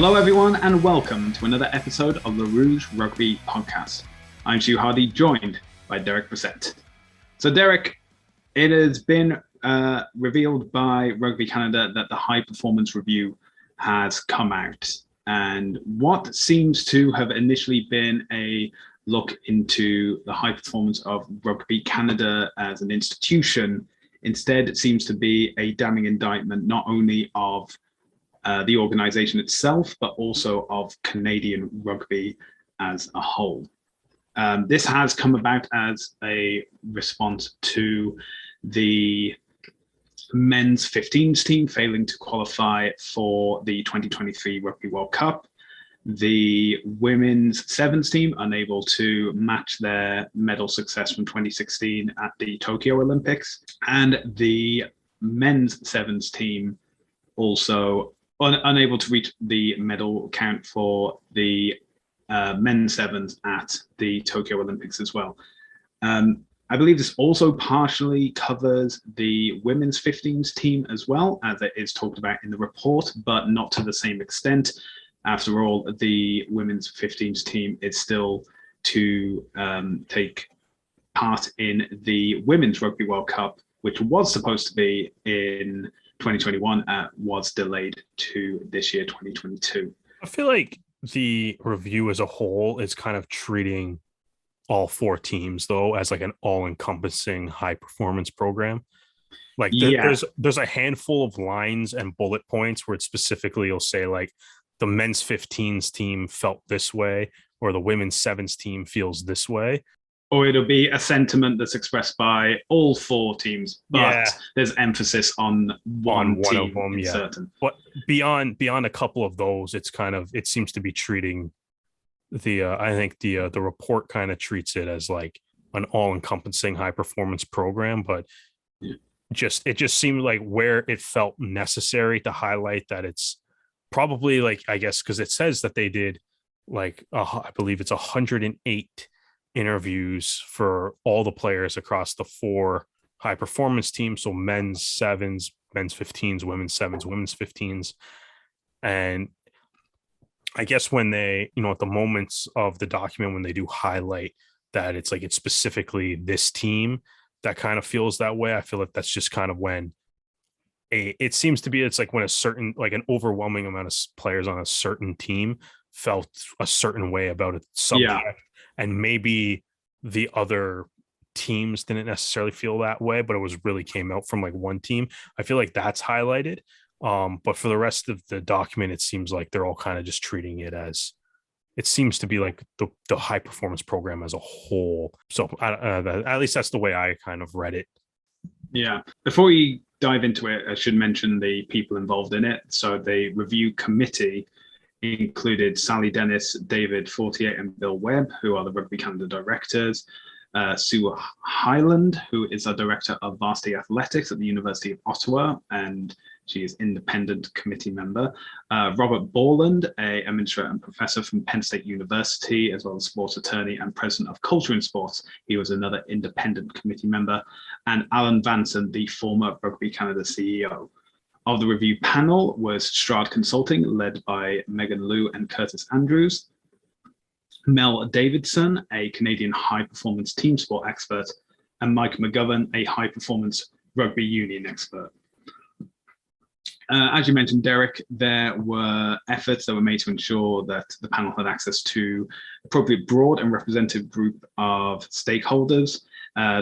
Hello, everyone, and welcome to another episode of the Rouge Rugby podcast. I'm Stu Hardy, joined by Derek Brissett. So, Derek, it has been revealed by Rugby Canada that the high performance review has come out. And what seems to have initially been a look into the high performance of Rugby Canada as an institution, instead, it seems to be a damning indictment not only of the organization itself, but also of Canadian rugby as a whole. This has come about as a response to the men's 15s team failing to qualify for the 2023 Rugby World Cup, the women's sevens team unable to match their medal success from 2016 at the Tokyo Olympics, and the men's sevens team also unable to reach the medal count for the men's sevens at the Tokyo Olympics as well. I believe this also partially covers the women's 15s team as well, as it is talked about in the report, but not to the same extent. After all, the women's 15s team is still to take part in the Women's Rugby World Cup, which was supposed to be in 2021, was delayed to this year, 2022. I feel like the review as a whole is kind of treating all four teams, though, as like an all-encompassing high-performance program. Like there's a handful of lines and bullet points where it specifically will say like the men's 15s team felt this way, or the women's sevens team feels this way. Or it'll be a sentiment that's expressed by all four teams, but there's emphasis on one team of them, certain. But beyond a couple of those, it seems to be treating I think the report kind of treats it as like an all-encompassing high-performance program, but it just seemed like where it felt necessary to highlight that it's probably like, I guess, because it says that they did like I believe it's 108 interviews for all the players across the four high performance teams. So men's sevens, men's 15s, women's sevens, women's 15s. And I guess when they, at the moments of the document, when they do highlight that it's specifically this team that kind of feels that way, I feel like that's just kind of when it seems to be, it's like when a certain, like an overwhelming amount of players on a certain team felt a certain way about a subject. And maybe the other teams didn't necessarily feel that way, but it was really came out from like one team. I feel like that's highlighted. But for the rest of the document, it seems like they're all kind of just treating it as, it seems to be like the high performance program as a whole. So at least that's the way I kind of read it. Yeah. Before we dive into it, I should mention the people involved in it. So the review committee included Sally Dennis, David Fortier, and Bill Webb, who are the Rugby Canada directors. Sue Hyland, who is a director of varsity athletics at the University of Ottawa, and she is independent committee member. Robert Borland, a administrator and professor from Penn State University, as well as sports attorney and president of Culture in Sports. He was another independent committee member. And Alan Vanson, the former Rugby Canada CEO. Of the review panel was Stroud Consulting, led by Megan Liu and Curtis Andrews, Mel Davidson, a Canadian high-performance team sport expert, and Mike McGovern, a high-performance rugby union expert. As you mentioned, Derek, there were efforts that were made to ensure that the panel had access to appropriate broad and representative group of stakeholders.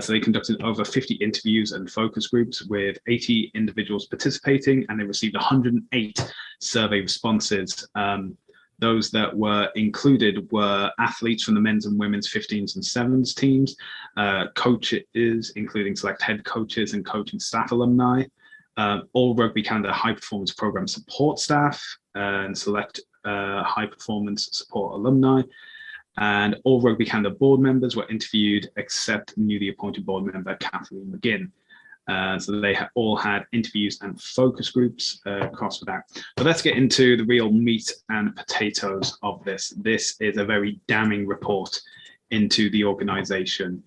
So they conducted over 50 interviews and focus groups with 80 individuals participating, and they received 108 survey responses. Those that were included were athletes from the men's and women's 15s and sevens teams, coaches, including select head coaches and coaching staff alumni, all Rugby Canada high performance program support staff, and select high performance support alumni. And all Rugby Canada board members were interviewed except newly appointed board member Kathleen McGinn. So they all had interviews and focus groups across with that. But let's get into the real meat and potatoes of this. This is a very damning report into the organization.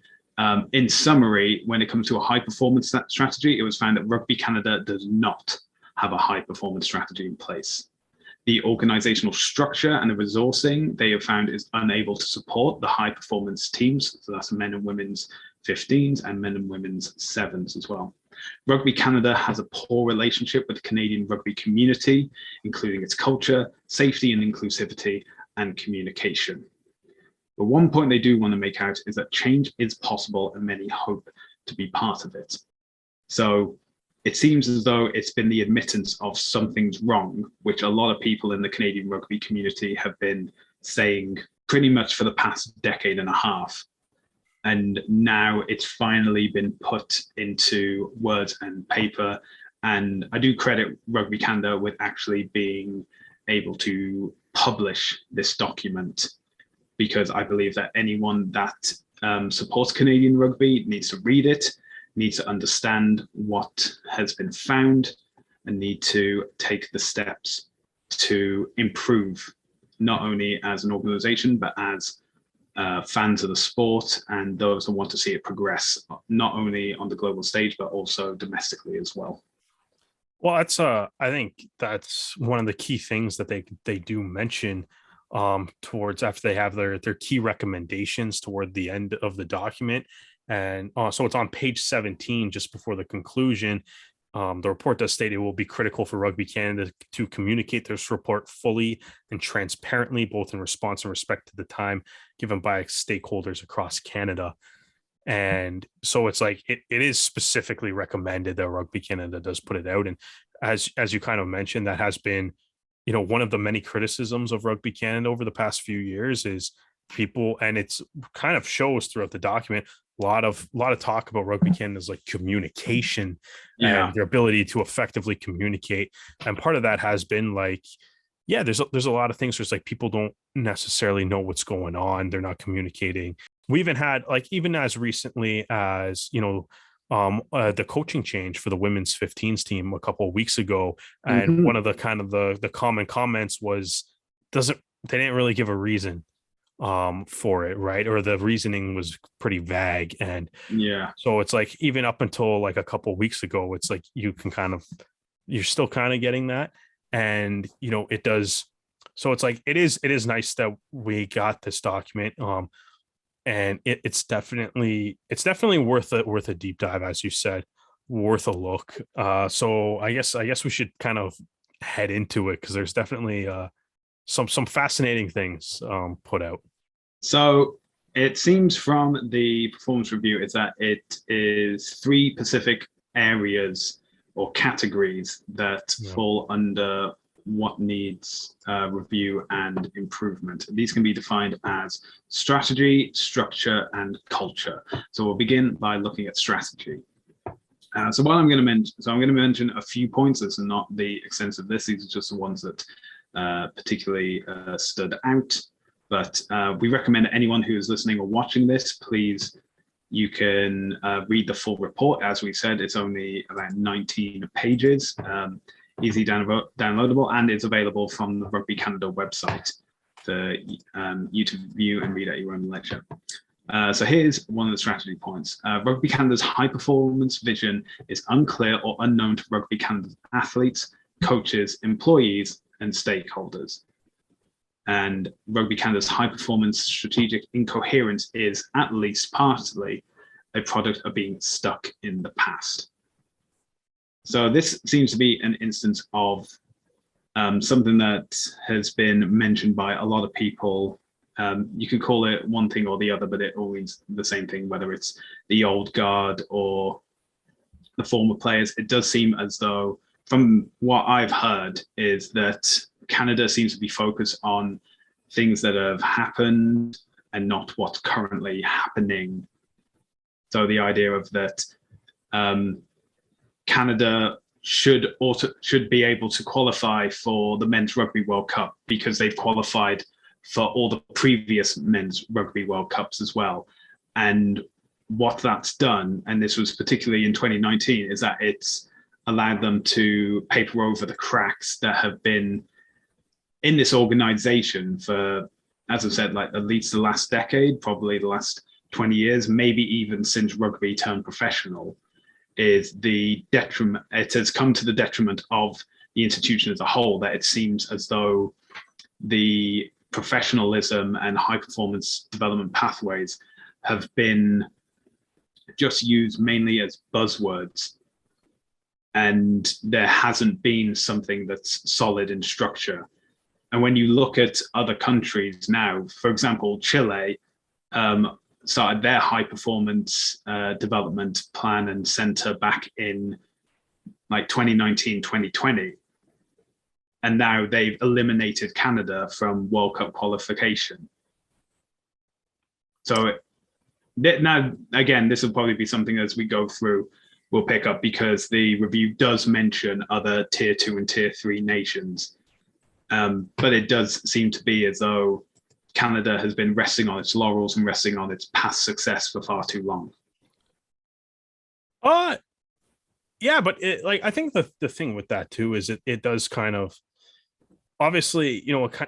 In summary, when it comes to a high performance strategy, it was found that Rugby Canada does not have a high performance strategy in place. The organizational structure and the resourcing they have found is unable to support the high performance teams. So that's men and women's 15s and men and women's 7s as well. Rugby Canada has a poor relationship with the Canadian rugby community, including its culture, safety and inclusivity, and communication. But one point they do want to make out is that change is possible and many hope to be part of it. So it seems as though it's been the admittance of something's wrong, which a lot of people in the Canadian rugby community have been saying pretty much for the past decade and a half. And now it's finally been put into words and paper. And I do credit Rugby Canada with actually being able to publish this document, because I believe that anyone that supports Canadian rugby needs to read it, needs to understand what has been found, and need to take the steps to improve, not only as an organization, but as fans of the sport and those who want to see it progress, not only on the global stage, but also domestically as well. Well, that's I think that's one of the key things that they do mention towards after they have their key recommendations toward the end of the document. And so it's on page 17, just before the conclusion. The report does state it will be critical for Rugby Canada to communicate this report fully and transparently, both in response and respect to the time given by stakeholders across Canada. And so it's like it is specifically recommended that Rugby Canada does put it out. And as you kind of mentioned, that has been, one of the many criticisms of Rugby Canada over the past few years is people, and it's kind of shows throughout the document, a lot of talk about Rugby Canada's like communication and their ability to effectively communicate. And part of that has been like, there's a lot of things where it's like people don't necessarily know what's going on. They're not communicating. We even had even as recently as, the coaching change for the women's 15s team a couple of weeks ago. And one of the kind of the common comments was, they didn't really give a reason for it, right? Or the reasoning was pretty vague. And so it's like, even up until like a couple of weeks ago, it's like you're still kind of getting that. And it does. So it's like it is nice that we got this document. And it's definitely worth a deep dive, as you said, worth a look. So I guess we should kind of head into it, because there's definitely some fascinating things put out. So it seems from the performance review is that it is 3 specific areas or categories that fall under what needs review and improvement. These can be defined as strategy, structure, and culture. So we'll begin by looking at strategy. So what I'm going to mention a few points. This is not the extensive list. These are just the ones that particularly stood out. But we recommend anyone who is listening or watching this, please, you can read the full report. As we said, it's only about 19 pages. Easy downloadable, and it's available from the Rugby Canada website for you to view and read at your own leisure. So here's one of the strategy points. Rugby Canada's high performance vision is unclear or unknown to Rugby Canada's athletes, coaches, employees, and stakeholders. And Rugby Canada's high performance strategic incoherence is, at least partly, a product of being stuck in the past. So this seems to be an instance of something that has been mentioned by a lot of people. You could call it one thing or the other, but it always the same thing, whether it's the old guard or the former players. It does seem as though, from what I've heard, is that Canada seems to be focused on things that have happened and not what's currently happening. So the idea of that Canada should be able to qualify for the Men's Rugby World Cup because they've qualified for all the previous Men's Rugby World Cups as well. And what that's done, and this was particularly in 2019, is that it's allowed them to paper over the cracks that have been in this organization for, as I've said, like at least the last decade, probably the last 20 years, maybe even since rugby turned professional. Is the detriment, it has come to the detriment of the institution as a whole, that it seems as though the professionalism and high performance development pathways have been just used mainly as buzzwords, and there hasn't been something that's solid in structure. And when you look at other countries now, for example, Chile started their high performance development plan and center back in like 2019, 2020. And now they've eliminated Canada from World Cup qualification. So now, again, this will probably be something as we go through, we'll pick up, because the review does mention other tier 2 and tier 3 nations. But it does seem to be as though Canada has been resting on its laurels and resting on its past success for far too long. Yeah, but I think the thing with that too is it does kind of, obviously,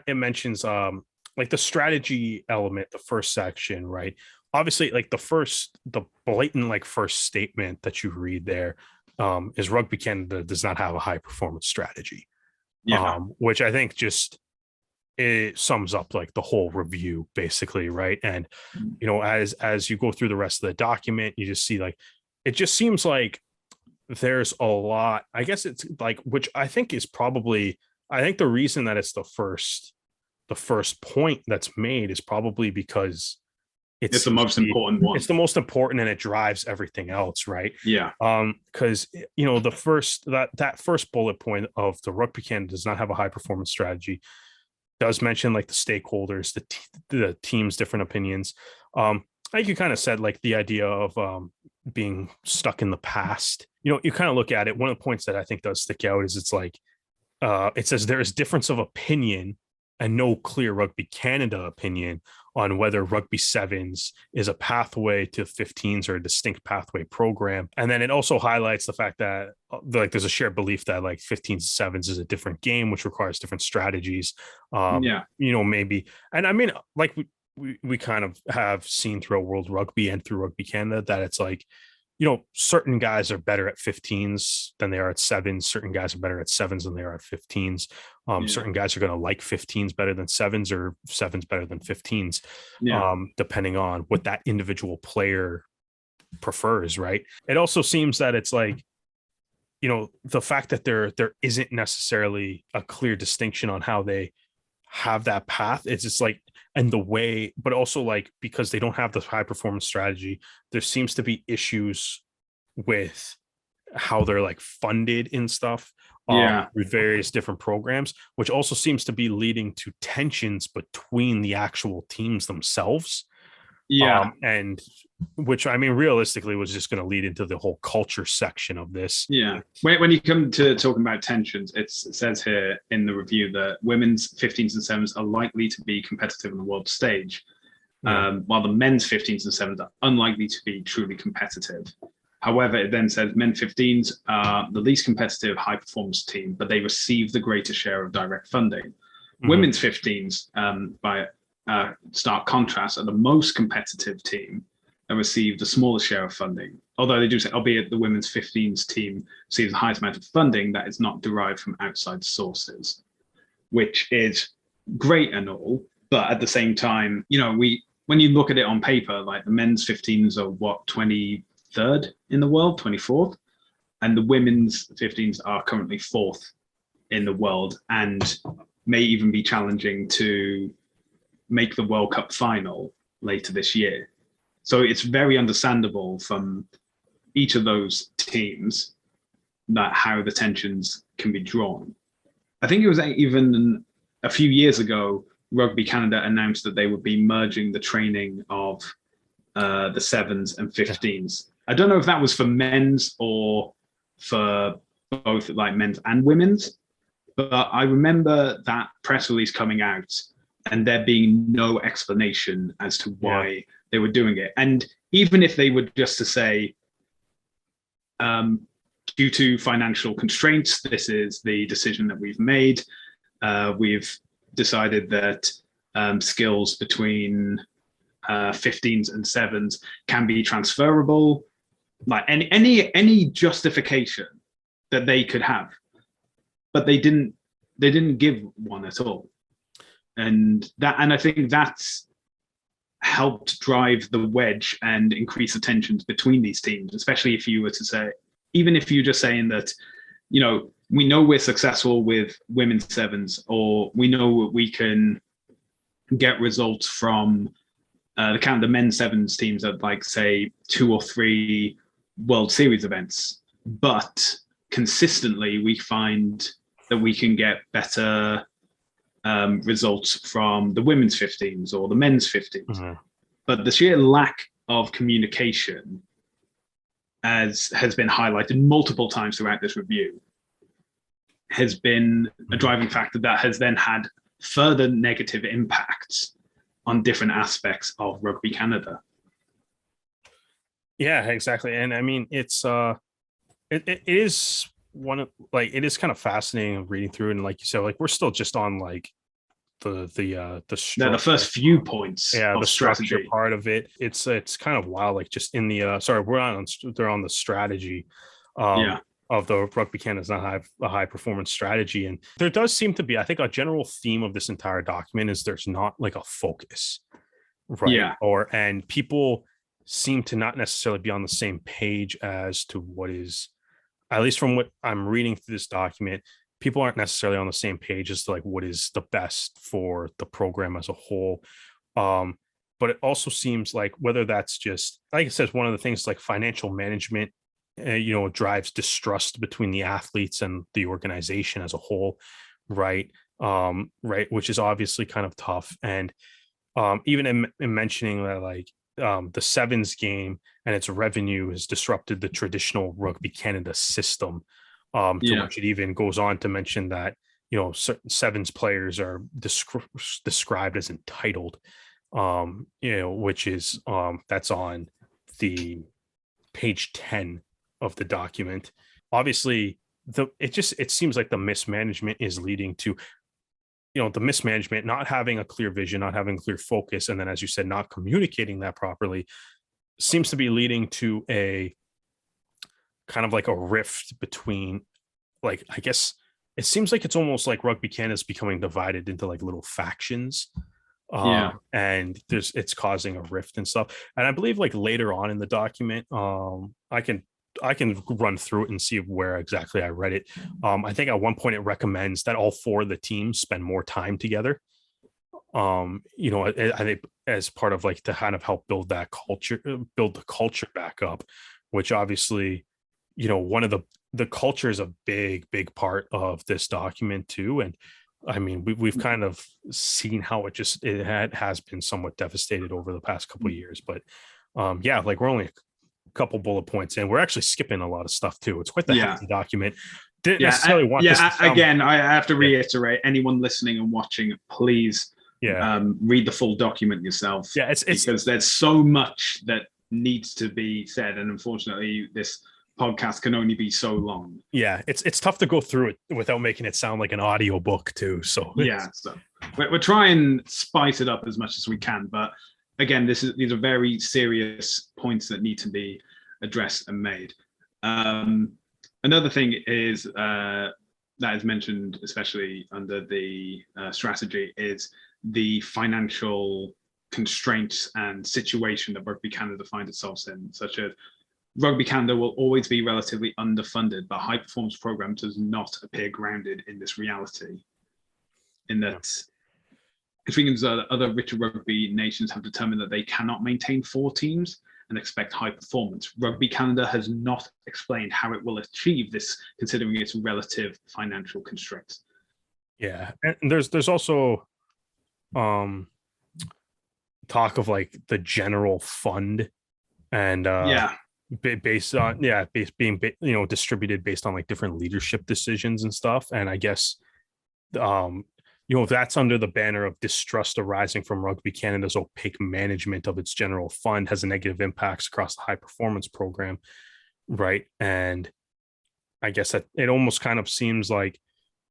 it mentions like the strategy element, the first section, right? Obviously, like the blatant like first statement that you read there is Rugby Canada does not have a high performance strategy. Yeah. Which I think just it sums up like the whole review basically, right? And as you go through the rest of the document, you just see like it just seems like there's a lot. I guess it's like, which I think is probably, I think the reason that it's the first point that's made is probably because it's the most important one. It's the most important, and it drives everything else, right? Yeah. Because the first that first bullet point of the Rugby Canada does not have a high performance strategy does mention like the stakeholders, the team's different opinions. Like you kind of said, like the idea of being stuck in the past. You kind of look at it. One of the points that I think does stick out is it's like it says there is difference of opinion and no clear Rugby Canada opinion on whether Rugby Sevens is a pathway to 15s or a distinct pathway program. And then it also highlights the fact that like there's a shared belief that like 15s sevens is a different game, which requires different strategies. Maybe. And I mean, like we kind of have seen throughout World Rugby and through Rugby Canada that it's like, certain guys are better at 15s than they are at sevens. Certain guys are better at sevens than they are at 15s. Certain guys are going to like 15s better than sevens, or sevens better than 15s, depending on what that individual player prefers, right? It also seems that it's like, the fact that there isn't necessarily a clear distinction on how they have that path. It's just like, and the way, but also like, because they don't have the high performance strategy, there seems to be issues with how they're like funded and stuff with various different programs, which also seems to be leading to tensions between the actual teams themselves. And which, I mean, realistically was just going to lead into the whole culture section of this. Yeah. When you come to talking about tensions, it says here in the review that women's 15s and 7s are likely to be competitive on the world stage, while the men's 15s and 7s are unlikely to be truly competitive. However, it then says men 15s are the least competitive high performance team, but they receive the greater share of direct funding. Mm-hmm. Women's 15s, by stark contrast, are the most competitive team and receive the smallest share of funding. Although they do say, albeit the women's 15s team receives the highest amount of funding that is not derived from outside sources, which is great and all, but at the same time, when you look at it on paper, like the men's 15s are 23rd in the world, 24th, and the women's 15s are currently 4th in the world and may even be challenging to make the World Cup final later this year. So it's very understandable from each of those teams that how the tensions can be drawn. I think it was even a few years ago, Rugby Canada announced that they would be merging the training of the 7s and 15s. I don't know if that was for men's or for both like men's and women's, but I remember that press release coming out and there being no explanation as to why they were doing it. And even if they were just to say, due to financial constraints, this is the decision that we've made. We've decided that skills between 15s and 7s can be transferable. Like any justification that they could have, but they didn't give one at all. And I think that's helped drive the wedge and increase the tensions between these teams, especially if you were to say, even if you're just saying that, we know we're successful with women's sevens, or we know we can get results from the men's sevens teams at, like, say, 2 or 3 World Series events, but consistently we find that we can get better results from the women's 15s or the men's 15s. Mm-hmm. But the sheer lack of communication, as has been highlighted multiple times throughout this review, has been a driving factor that has then had further negative impacts on different aspects of Rugby Canada. Yeah, exactly. And I mean, it's it is it is kind of fascinating reading through, and like you said, like we're still just on like the first few points. Yeah, of the strategy structure part of it. It's kind of wild. Like just in the they're on the strategy. Of the Rugby Canada's not a high performance strategy. And there does seem to be, I think, a general theme of this entire document is there's not like a focus, right? Yeah. And people seem to not necessarily be on the same page as to what is, at least from what I'm reading through this document, people aren't necessarily on the same page as to like what is the best for the program as a whole. But it also seems like, whether that's just, like I said, one of the things like financial management, drives distrust between the athletes and the organization as a whole, right? Which is obviously kind of tough. And even in mentioning that, like, the sevens game and its revenue has disrupted the traditional Rugby Canada system, to which it even goes on to mention that, certain sevens players are described as entitled, which is that's on the page 10 of the document. Obviously, it seems like the mismanagement is leading to, the mismanagement, not having a clear vision, not having clear focus, and then, as you said, not communicating that properly, seems to be leading to a kind of like a rift between, like, I guess it seems like it's almost like Rugby Canada is becoming divided into like little factions. And it's causing a rift and stuff. And I believe, like, later on in the document, I can run through it and see where exactly I read it. I think at one point it recommends that all 4 of the teams spend more time together. I think as part of like to kind of help build the culture back up, which obviously, one of the culture is a big part of this document too. And I mean, we've kind of seen how it has been somewhat devastated over the past couple of years. But like we're only a couple bullet points and we're actually skipping a lot of stuff too. It's quite the hefty document. Didn't necessarily want this to sound... Again, I have to reiterate, anyone listening and watching, please read the full document yourself. Yeah, it's because there's so much that needs to be said, and unfortunately this podcast can only be so long. Yeah, it's tough to go through it without making it sound like an audio book too. So so we're trying to spice it up as much as we can, but again, these are very serious points that need to be addressed and made. Another thing is that is mentioned, especially under the strategy, is the financial constraints and situation that Rugby Canada finds itself in, such as Rugby Canada will always be relatively underfunded, but high performance program does not appear grounded in this reality. In that, other richer rugby nations have determined that they cannot maintain 4 teams and expect high performance. Rugby Canada has not explained how it will achieve this, considering its relative financial constraints. Yeah, and there's also talk of like the general fund and based on being distributed based on like different leadership decisions and stuff. And I guess that's under the banner of distrust arising from Rugby Canada's opaque management of its general fund has a negative impacts across the high performance program, right? And I guess that it almost kind of seems like,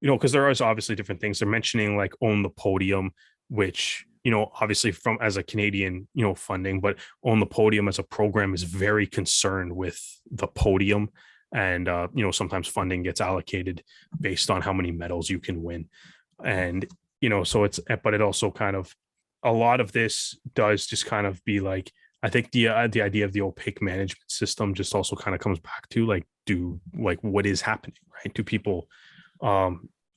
because there is obviously different things they're mentioning, like Own the Podium, which obviously from as a Canadian funding, but Own the Podium as a program is very concerned with the podium and sometimes funding gets allocated based on how many medals you can win. And so but it also kind of, a lot of this does just kind of be like, I think the idea of the opaque management system just also kind of comes back to what is happening, right? Do people,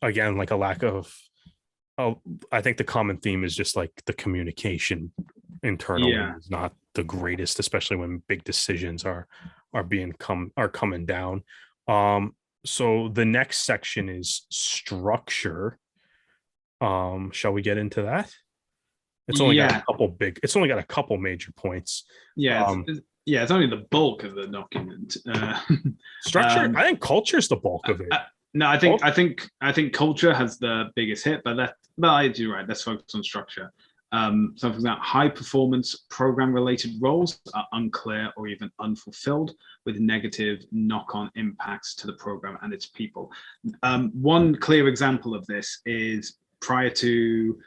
again, like a lack of, I think the common theme is just like the communication internally is not the greatest, especially when big decisions are coming down. So the next section is structure. Shall we get into that? It's only got a couple major points. It's only the bulk of the document. Structure, I think culture is the bulk of it. No, I think culture has the biggest hit, but you're right. Let's focus on structure. So, for example, high performance program related roles are unclear or even unfulfilled, with negative knock-on impacts to the program and its people. One clear example of this is prior to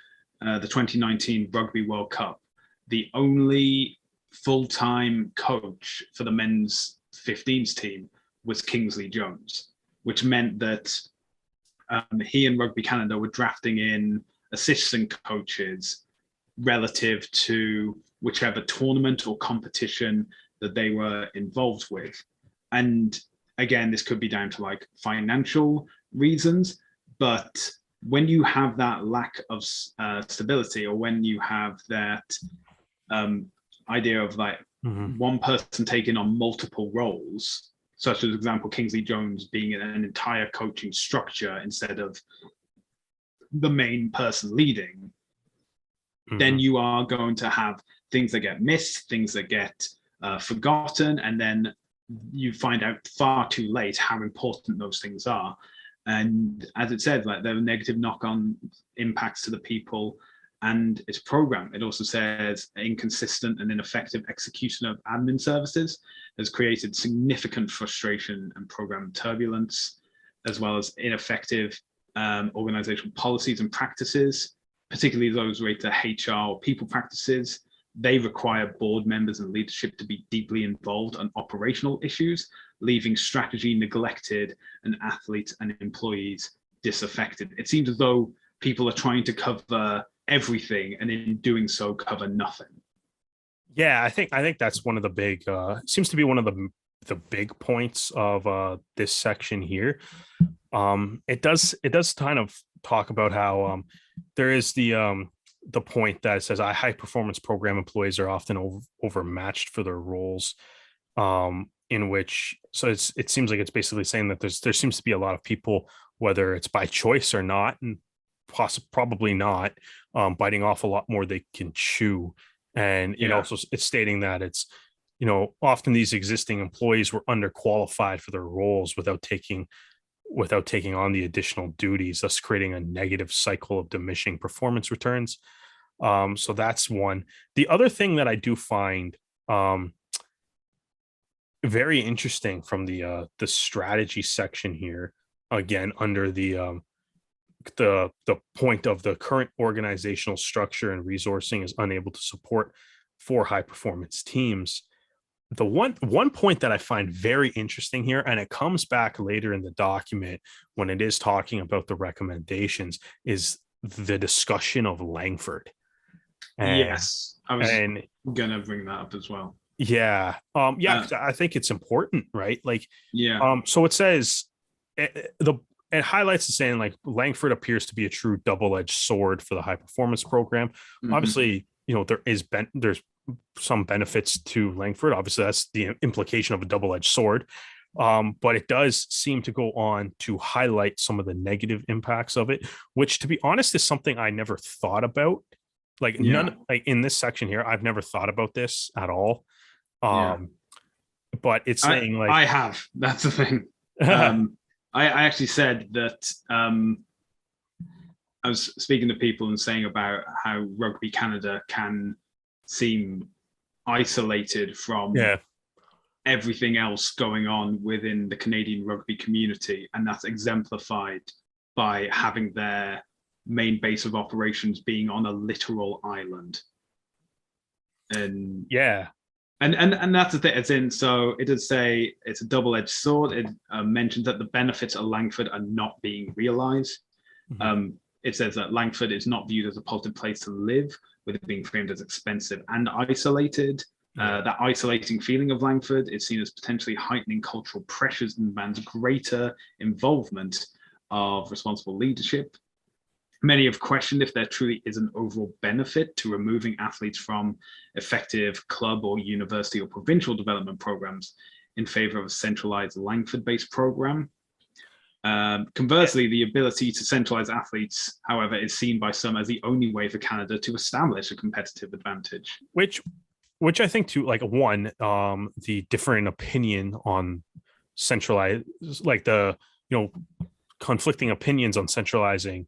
the 2019 Rugby World Cup, the only full-time coach for the men's 15s team was Kingsley Jones, which meant that he and Rugby Canada were drafting in assistant coaches relative to whichever tournament or competition that they were involved with. And again, this could be down to like financial reasons, but when you have that lack of stability, or when you have that idea of like one person taking on multiple roles, such as, example, Kingsley Jones being in an entire coaching structure instead of the main person leading, then you are going to have things that get missed, things that get forgotten, and then you find out far too late how important those things are. And as it says, like, there are negative knock-on impacts to the people and its program. It also says inconsistent and ineffective execution of admin services has created significant frustration and program turbulence, as well as ineffective organizational policies and practices, particularly those related to HR or people practices. They require board members and leadership to be deeply involved on operational issues, leaving strategy neglected and athletes and employees disaffected. It seems as though people are trying to cover everything, and in doing so, cover nothing. Yeah, I think that's one of the big, seems to be one of the big points of this section here. It does kind of talk about how there is the point that says high performance program employees are often overmatched for their roles, in which, so it seems like it's basically saying that there seems to be a lot of people, whether it's by choice or not, and probably not, biting off a lot more they can chew. And it also, it's stating that it's, often these existing employees were underqualified for their roles without taking on the additional duties, thus creating a negative cycle of diminishing performance returns. So that's one. The other thing that I do find very interesting from the strategy section here, again, under the point of the current organizational structure and resourcing is unable to support 4 high performance teams. The one point that I find very interesting here, and it comes back later in the document when it is talking about the recommendations, is the discussion of Langford. Yes, I was gonna bring that up as well. I think it's important, right? So it says it highlights the saying, like, Langford appears to be a true double-edged sword for the high performance program. Obviously, there's some benefits to Langford. Obviously, that's the implication of a double-edged sword. But it does seem to go on to highlight some of the negative impacts of it, which, to be honest, is something I never thought about. None, like in this section here, I've never thought about this at all. But it's saying, I have. That's the thing. I actually said that I was speaking to people and saying about how Rugby Canada can seem isolated from everything else going on within the Canadian rugby community, and that's exemplified by having their main base of operations being on a literal island. And And that's the thing. It's in. So it does say it's a double-edged sword. It mentions that the benefits of Langford are not being realised. It says that Langford is not viewed as a positive place to live, with it being framed as expensive and isolated. That isolating feeling of Langford is seen as potentially heightening cultural pressures and demands greater involvement of responsible leadership. Many have questioned if there truly is an overall benefit to removing athletes from effective club or university or provincial development programs in favor of a centralized Langford-based program. Conversely, the ability to centralize athletes, however, is seen by some as the only way for Canada to establish a competitive advantage. Which I think too, like the different opinion on centralized, like the conflicting opinions on centralizing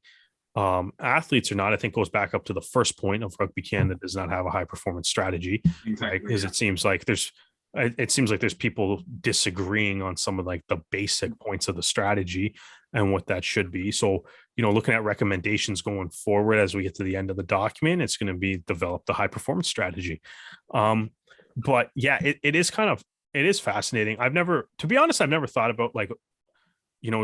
athletes or not, I think goes back up to the first point of Rugby Canada does not have a high performance strategy, exactly, right? Because it seems like there's people disagreeing on some of like the basic points of the strategy and what that should be. So, looking at recommendations going forward as we get to the end of the document, it's going to be develop the high performance strategy. But yeah, it is fascinating. To be honest, I've never thought about like,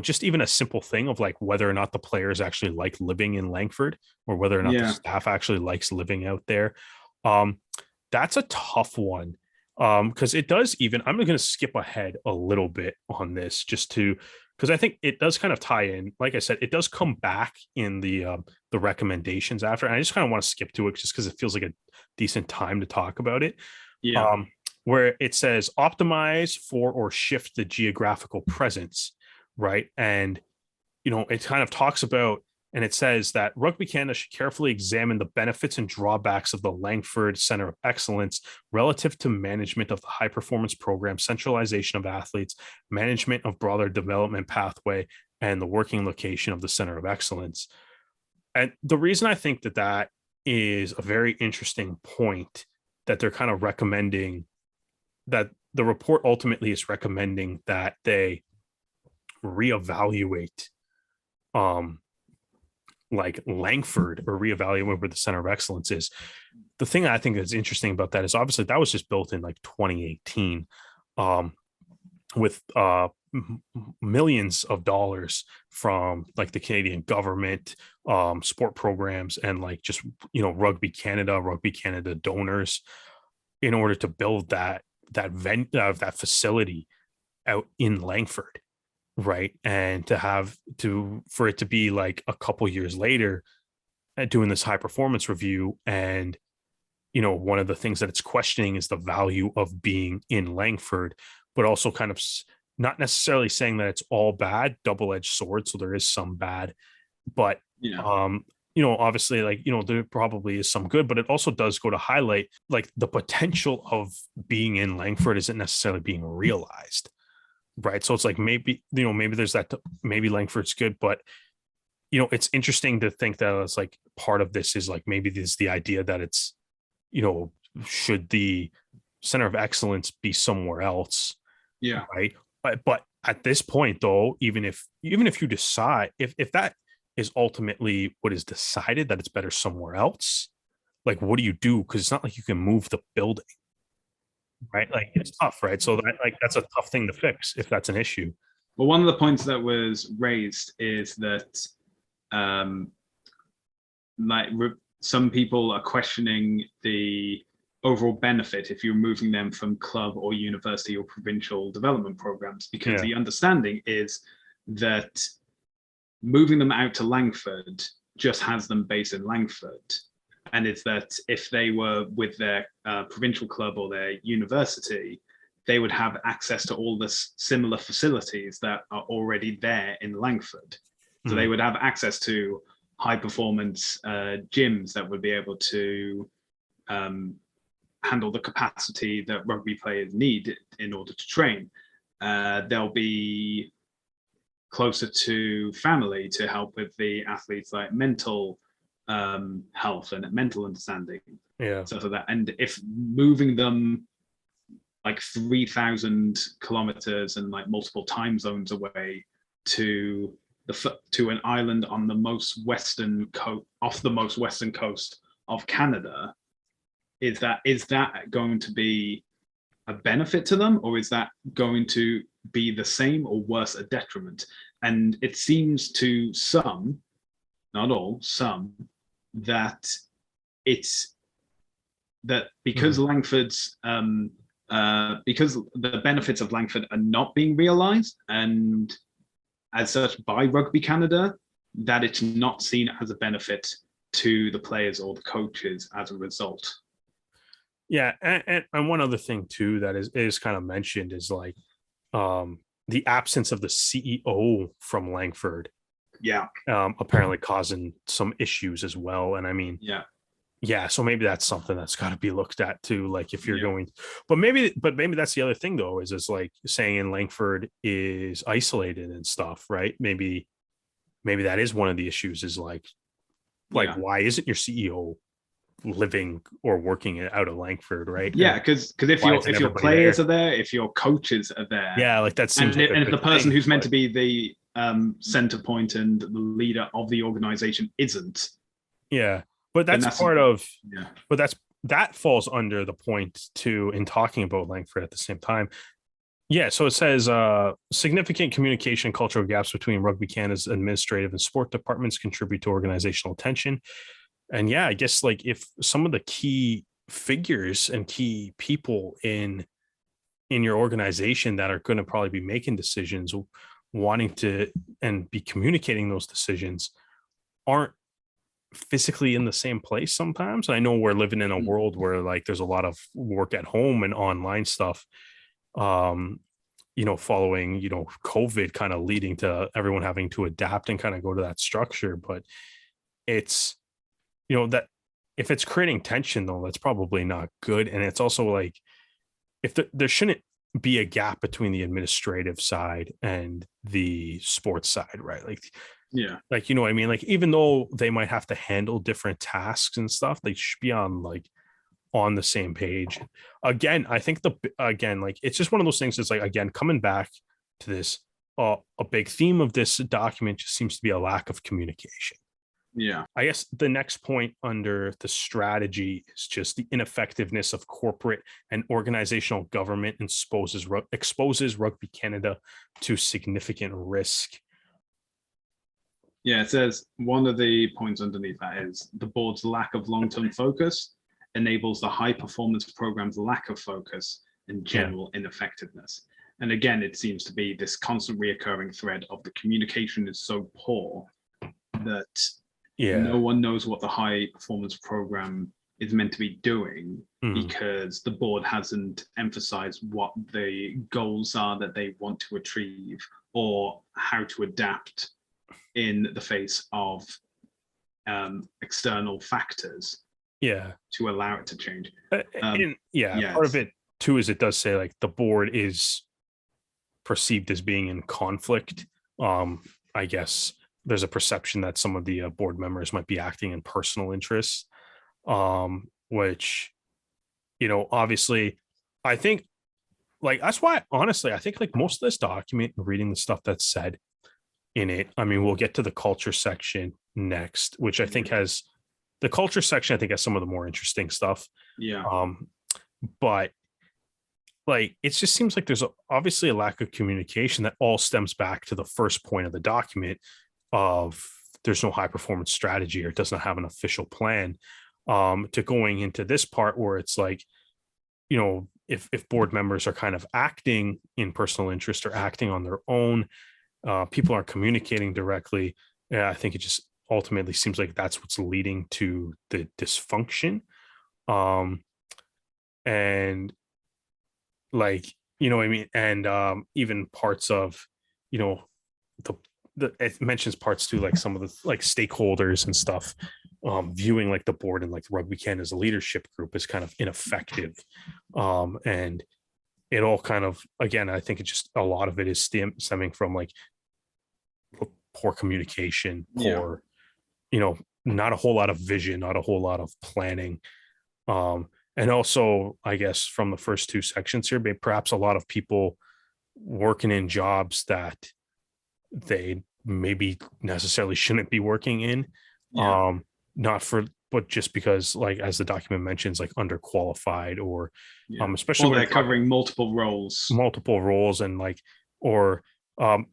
just even a simple thing of like whether or not the players actually like living in Langford or whether or not the staff actually likes living out there. That's a tough one. Because it does I'm going to skip ahead a little bit on this because I think it does kind of tie in. Like I said, it does come back in the recommendations after. And I just kind of want to skip to it just because it feels like a decent time to talk about it. Yeah. Where it says optimize for or shift the geographical presence, right? And it kind of talks about, and it says that Rugby Canada should carefully examine the benefits and drawbacks of the Langford Center of Excellence relative to management of the high performance program, centralization of athletes, management of broader development pathway, and the working location of the Center of Excellence. And the reason I think that is a very interesting point that they're kind of recommending, that the report ultimately is recommending that they reevaluate like Langford or reevaluate where the Center of Excellence is. The thing I think that's interesting about that is obviously that was just built in like 2018 with millions of dollars from like the Canadian government, sport programs, and like just Rugby Canada donors in order to build that facility out in Langford. Right. And for it to be like a couple years later doing this high performance review. And, one of the things that it's questioning is the value of being in Langford, but also kind of not necessarily saying that it's all bad, double-edged sword. So there is some bad, but, obviously like, there probably is some good, but it also does go to highlight like the potential of being in Langford isn't necessarily being realized. Right. So it's like maybe there's that, maybe Langford's good, but, it's interesting to think that it's like part of this is like maybe there's the idea that it's, should the Center of Excellence be somewhere else? Yeah. Right. But at this point, though, even if you decide if that is ultimately what is decided that it's better somewhere else, like what do you do? Because it's not like you can move the building. Right, like it's tough, right? So that's a tough thing to fix if that's an issue. Well, one of the points that was raised is that some people are questioning the overall benefit if you're moving them from club or university or provincial development programs, because the understanding is that moving them out to Langford just has them based in Langford. And it's that if they were with their provincial club or their university, they would have access to all the similar facilities that are already there in Langford. So they would have access to high performance gyms that would be able to handle the capacity that rugby players need in order to train. They'll be closer to family to help with the athletes, like mental health and mental understanding. So for that, and if moving them like 3,000 kilometers and like multiple time zones away to an island on the most western coast, off the most western coast of Canada, is that going to be a benefit to them, or is that going to be the same or worse, a detriment? And it seems to some, not all, some, that it's that because Langford's because the benefits of Langford are not being realized, and as such by Rugby Canada, that it's not seen as a benefit to the players or the coaches as a result. Yeah, and one other thing too that is kind of mentioned is like the absence of the CEO from Langford. Yeah. Apparently causing some issues as well. And I mean, yeah, so maybe that's something that's got to be looked at too. Like if you're going, but maybe that's the other thing though, is like saying in Langford is isolated and stuff, right? Maybe that is one of the issues is like why isn't your CEO living or working out of Langford, right? Yeah, because if your players are there, if your coaches are there, yeah, like that seems. And if the person who's meant to be the center point and the leader of the organization isn't, but that's part of. But that falls under the point too in talking about Langford at the same time. Yeah, so it says significant communication cultural gaps between Rugby Canada's administrative and sport departments contribute to organizational tension. And yeah, I guess like if some of the key figures and key people in your organization that are going to probably be making decisions, wanting to and be communicating those decisions aren't physically in the same place sometimes. I know we're living in a world where like there's a lot of work at home and online stuff. Following, COVID kind of leading to everyone having to adapt and kind of go to that structure. But it's, that if it's creating tension though, that's probably not good. And it's also like, if there shouldn't be a gap between the administrative side and the sports side, right? Like, like, you know what I mean? Like, even though they might have to handle different tasks and stuff, they should be on the same page. Again, I think like it's just one of those things that's like, again, coming back to this, a big theme of this document just seems to be a lack of communication. Yeah. I guess the next point under the strategy is just the ineffectiveness of corporate and organizational government exposes Rugby Canada to significant risk. Yeah, it says one of the points underneath that is the board's lack of long-term focus enables the high performance program's lack of focus and general ineffectiveness. And again, it seems to be this constant reoccurring thread of the communication is so poor that no one knows what the high performance program is meant to be doing because the board hasn't emphasized what the goals are that they want to achieve or how to adapt in the face of external factors to allow it to change. Part of it too is it does say like the board is perceived as being in conflict. I guess there's a perception that some of the board members might be acting in personal interests, which, obviously I think like, that's why, honestly, I think like most of this document and reading the stuff that's said in it, I mean, we'll get to the culture section next, which I think has the culture section, I think has some of the more interesting stuff. But like, it just seems like there's obviously a lack of communication that all stems back to the first point of the document of there's no high performance strategy or it does not have an official plan, to going into this part where it's like, if board members are kind of acting in personal interest or acting on their own, people aren't communicating directly. I think it just ultimately seems like that's what's leading to the dysfunction. And like, what I mean? And even parts of, it mentions parts too, like some of the like stakeholders and stuff, viewing like the board and like Rugby Canada's leadership group is kind of ineffective. And it all kind of, again, I think it just, a lot of it is stemming from like poor communication, poor, not a whole lot of vision, not a whole lot of planning. And also, I guess from the first two sections here, perhaps a lot of people working in jobs that they maybe necessarily shouldn't be working in, not for but just because, like, as the document mentions, like underqualified, or especially or when they're covering multiple roles. and like, or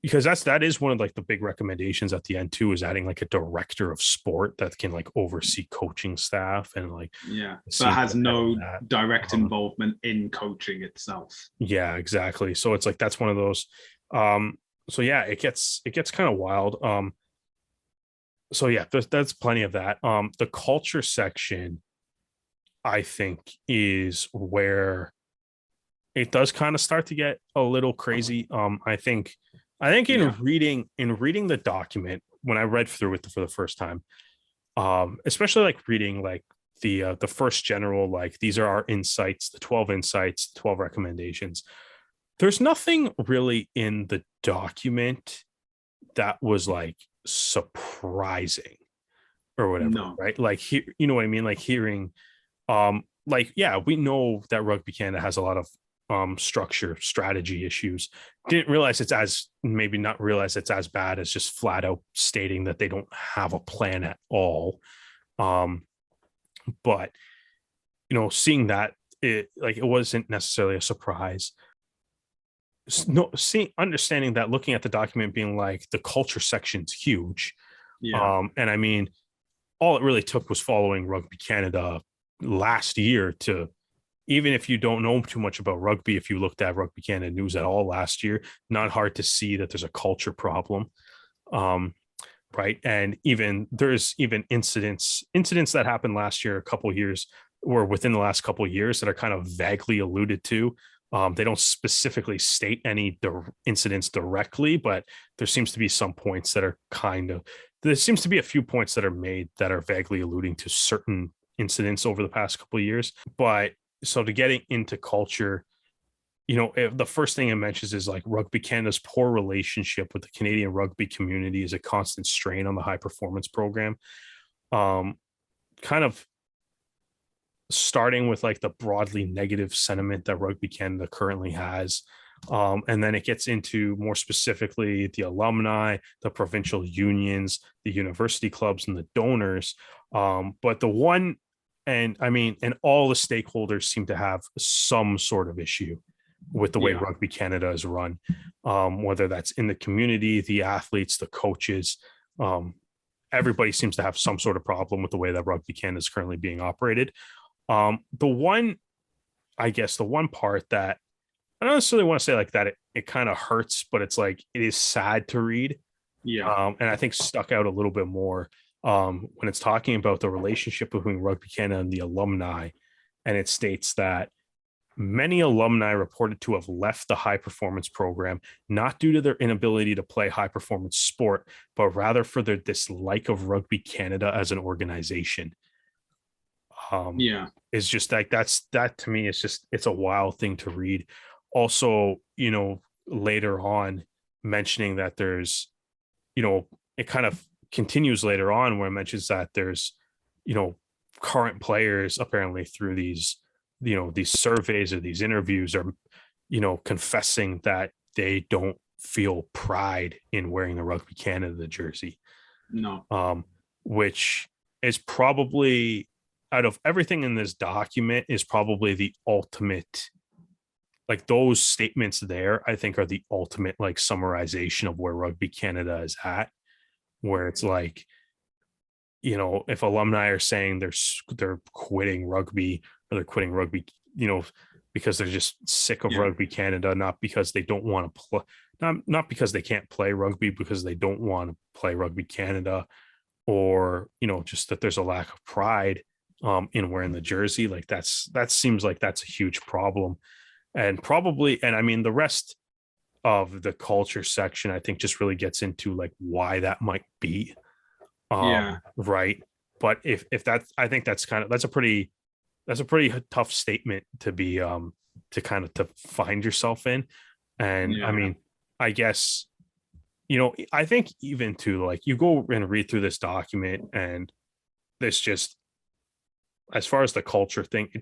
because that is one of like the big recommendations at the end too, is adding like a director of sport that can like oversee coaching staff, and like but has no direct Um, involvement in coaching itself. yeah, exactly. So it's like that's one of those. So yeah, it gets kind of wild. So yeah, that's plenty of that. The culture section, I think, is where it does kind of start to get a little crazy. I think in reading the document, when I read through it for the first time, especially like reading like the first general, like these are our insights, the 12 insights, 12 recommendations. There's nothing really in the document that was like surprising or whatever, No. right? Like, you know what I mean? Like hearing, like, yeah, we know that Rugby Canada has a lot of structure, strategy issues. Didn't realize it's as maybe not realize it's as bad as just flat out stating that they don't have a plan at all. But seeing that, it wasn't necessarily a surprise. No, understanding that, looking at the document, being like the culture section's huge. And I mean, all it really took was following Rugby Canada last year to, even if you don't know too much about rugby, if you looked at Rugby Canada news at all last year, not hard to see that there's a culture problem. Right. And there's even incidents that happened last year, a couple of years, or within the last couple of years, that are kind of vaguely alluded to. They don't specifically state any incidents directly, but there seems to be some points that are there seems to be a few points that are made that are vaguely alluding to certain incidents over the past couple of years. But so to getting into culture, the first thing it mentions is like Rugby Canada's poor relationship with the Canadian rugby community is a constant strain on the high performance program. Kind of starting with like the broadly negative sentiment that Rugby Canada currently has. And then it gets into more specifically the alumni, the provincial unions, the university clubs, and the donors. But the one, and all the stakeholders seem to have some sort of issue with the way Rugby Canada is run, whether that's in the community, the athletes, the coaches. Everybody seems to have some sort of problem with the way that Rugby Canada is currently being operated. The one part that I don't necessarily want to say like that, it kind of hurts, but it's like, it is sad to read. And I think stuck out a little bit more when it's talking about the relationship between Rugby Canada and the alumni. And it states that many alumni reported to have left the high performance program, not due to their inability to play high performance sport, but rather for their dislike of Rugby Canada as an organization. Is just like, that to me, it's a wild thing to read. Also, later on mentioning that there's, it kind of continues later on where it mentions that there's, current players apparently through these, these surveys or these interviews are, confessing that they don't feel pride in wearing the Rugby Canada jersey. No. Which is probably, out of everything in this document, is probably the ultimate, like those statements there, I think, are the ultimate like summarization of where Rugby Canada is at, where it's like, if alumni are saying they're quitting rugby, or they're quitting rugby, because they're just sick of Rugby Canada, not because they don't want to play, not because they can't play rugby, because they don't want to play Rugby Canada, or just that there's a lack of pride in wearing the jersey. Like that seems like that's a huge problem. And the rest of the culture section, I think, just really gets into like why that might be. Right. But if that's, I think that's a pretty tough statement to be to kind of to find yourself in. And I guess, I think even to like, you go and read through this document, and this just, as far as the culture thing, it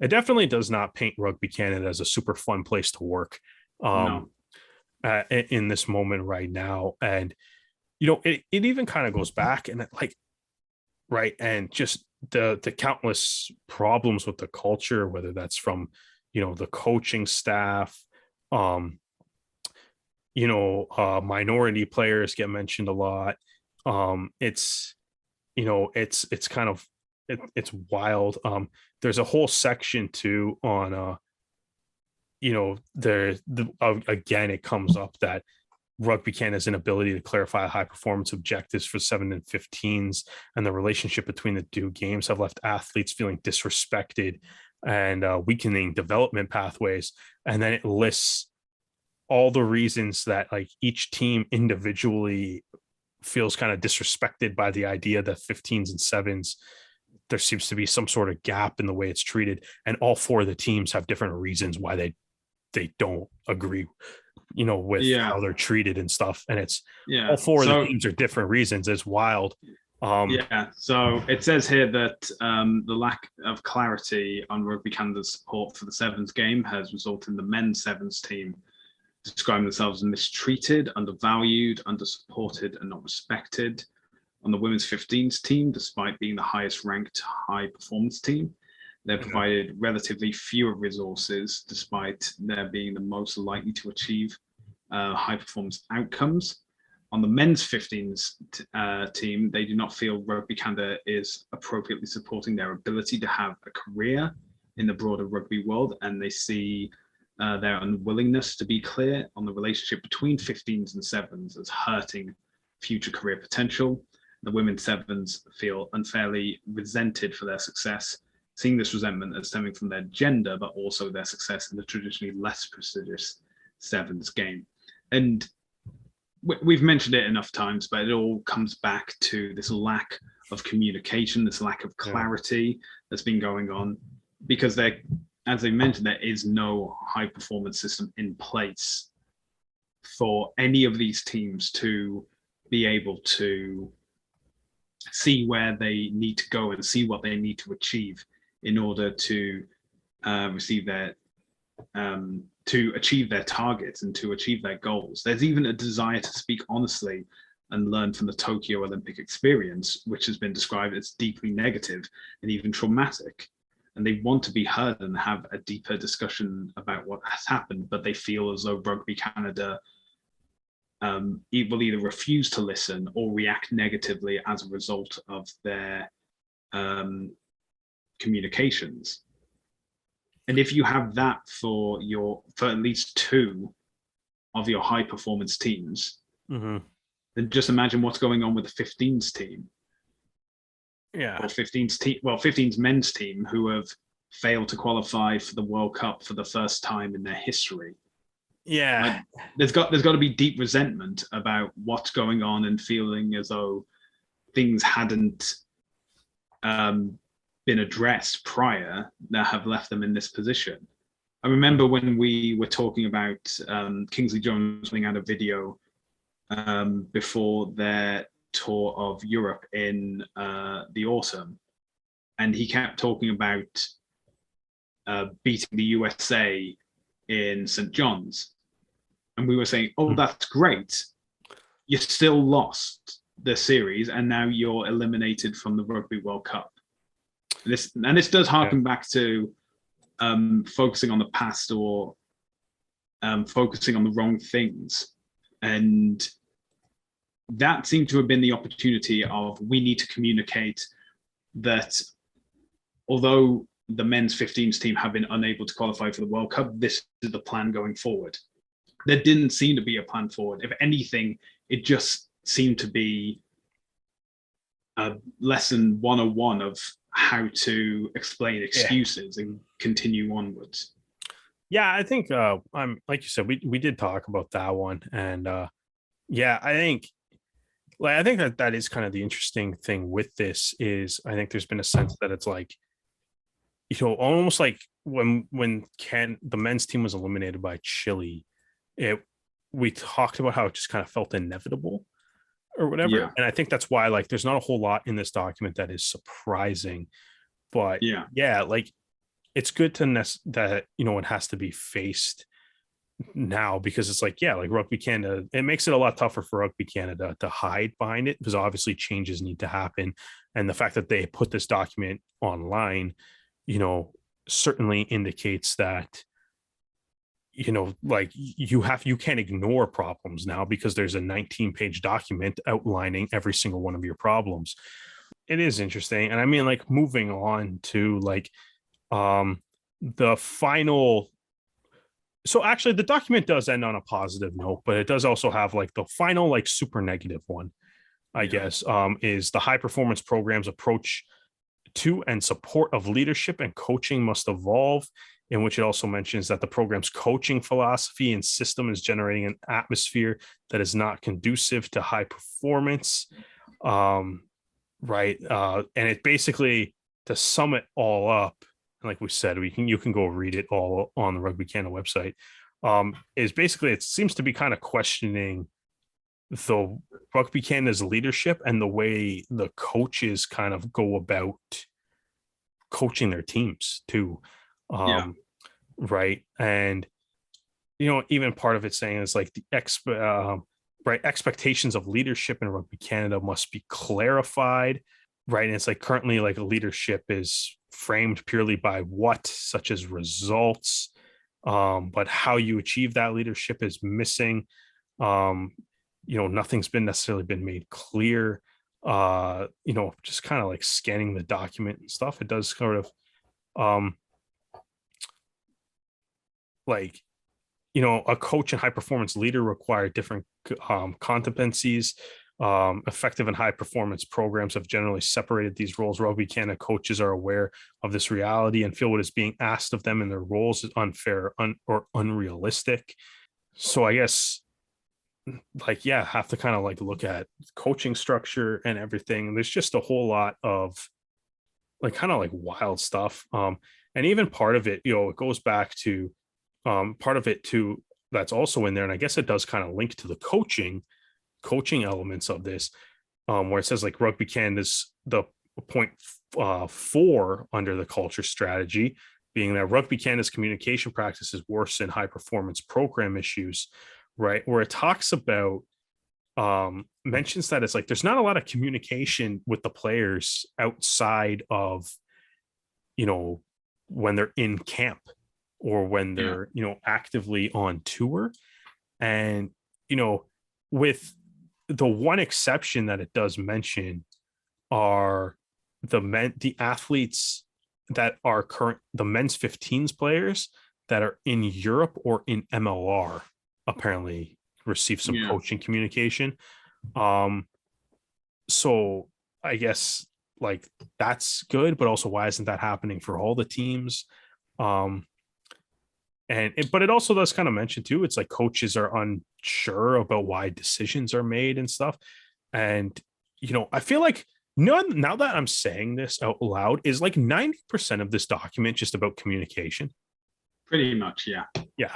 definitely does not paint Rugby Canada as a super fun place to work in this moment right now. And, it even kind of goes back, and like, right, and just the countless problems with the culture, whether that's from the coaching staff, um minority players get mentioned a lot. It's it's kind of it's wild. There's a whole section too on again, it comes up that Rugby Canada's inability to clarify high performance objectives for 7 and 15s and the relationship between the two games have left athletes feeling disrespected and weakening development pathways. And then it lists all the reasons that like each team individually feels kind of disrespected by the idea that 15s and 7s, there seems to be some sort of gap in the way it's treated. And all four of the teams have different reasons why they don't agree with how they're treated and stuff. And it's all four of the teams are different reasons. It's wild. So it says here that the lack of clarity on Rugby Canada's support for the sevens game has resulted in the men's sevens team describing themselves as mistreated, undervalued, undersupported, and not respected. On the women's 15s team, despite being the highest ranked high performance team, they're provided relatively fewer resources, despite their being the most likely to achieve high performance outcomes. On the men's 15s team, they do not feel Rugby Canada is appropriately supporting their ability to have a career in the broader rugby world, and they see their unwillingness to be clear on the relationship between 15s and 7s as hurting future career potential. The women's 7s feel unfairly resented for their success, seeing this resentment as stemming from their gender, but also their success in the traditionally less prestigious 7s game. And we've mentioned it enough times, but it all comes back to this lack of communication, this lack of clarity that's been going on, because as I mentioned, there is no high performance system in place for any of these teams to be able to see where they need to go and see what they need to achieve in order to receive their to achieve their targets and to achieve their goals. There's even a desire to speak honestly and learn from the Tokyo Olympic experience, which has been described as deeply negative and even traumatic. And they want to be heard and have a deeper discussion about what has happened, but they feel as though Rugby Canada will either refuse to listen or react negatively as a result of their communications. And if you have that for at least two of your high performance teams, then just imagine what's going on with the 15s team. Yeah. Or 15's men's team who have failed to qualify for the World Cup for the first time in their history. Yeah. There's got to be deep resentment about what's going on and feeling as though things hadn't been addressed prior that have left them in this position. I remember when we were talking about Kingsley Jones putting out a video before their tour of Europe in the autumn, and he kept talking about beating the USA in St. John's, and we were saying, oh, that's great, you still lost the series and now you're eliminated from the Rugby World Cup. This does harken back to focusing on the past or focusing on the wrong things, and that seemed to have been the opportunity of, we need to communicate that although the men's 15s team have been unable to qualify for the World Cup, this is the plan going forward. There didn't seem to be a plan forward. If anything, it just seemed to be a lesson 101 of how to explain excuses and continue onwards. Yeah, I think I'm like you said, we did talk about that one, and I think that is kind of the interesting thing with this is I think there's been a sense that it's like, almost like when the men's team was eliminated by Chile, we talked about how it just kind of felt inevitable or whatever. Yeah. And I think that's why like there's not a whole lot in this document that is surprising, but like it's good to that it has to be faced now, because it's like like Rugby Canada, it makes it a lot tougher for Rugby Canada to hide behind it, because obviously changes need to happen. And the fact that they put this document online, certainly indicates that, like you can't ignore problems now because there's a 19-page document outlining every single one of your problems. It is interesting. And I mean, like, moving on to like the final. So actually the document does end on a positive note, but it does also have like the final, like, super negative one, I guess, is the high performance program's approach to and support of leadership and coaching must evolve, in which it also mentions that the program's coaching philosophy and system is generating an atmosphere that is not conducive to high performance. Right. And it basically, to sum it all up, like we said, you can go read it all on the Rugby Canada website. Is basically, it seems to be kind of questioning the Rugby Canada's leadership and the way the coaches kind of go about coaching their teams too. Right. And, even part of it saying is like the expectations of leadership in Rugby Canada must be clarified. Right. And it's like currently, like, leadership is framed purely by what, such as results. But how you achieve that leadership is missing. Nothing's been necessarily been made clear. Just kind of like scanning the document and stuff. It does sort of a coach and high performance leader require different competencies. Effective and high performance programs have generally separated these roles. Rugby Canada coaches are aware of this reality and feel what is being asked of them in their roles is unfair or unrealistic. So I guess, have to kind of like look at coaching structure and everything. There's just a whole lot of like kind of like wild stuff. And even part of it, it goes back to part of it too, that's also in there. And I guess it does kind of link to the coaching elements of this, where it says like Rugby Canada's the point 4 under the culture strategy being that Rugby Canada's communication practices worsen high performance program issues, right? Where it talks about, mentions that it's like there's not a lot of communication with the players outside of, when they're in camp or when they're, actively on tour. And, with the one exception that it does mention are the athletes that are the men's 15s players that are in Europe or in MLR apparently receive some coaching communication. So I guess like that's good, but also why isn't that happening for all the teams? But it also does kind of mention too, it's like coaches are unsure about why decisions are made and stuff. And, I feel like now that I'm saying this out loud, is like 90% of this document just about communication. Pretty much, yeah. Yeah.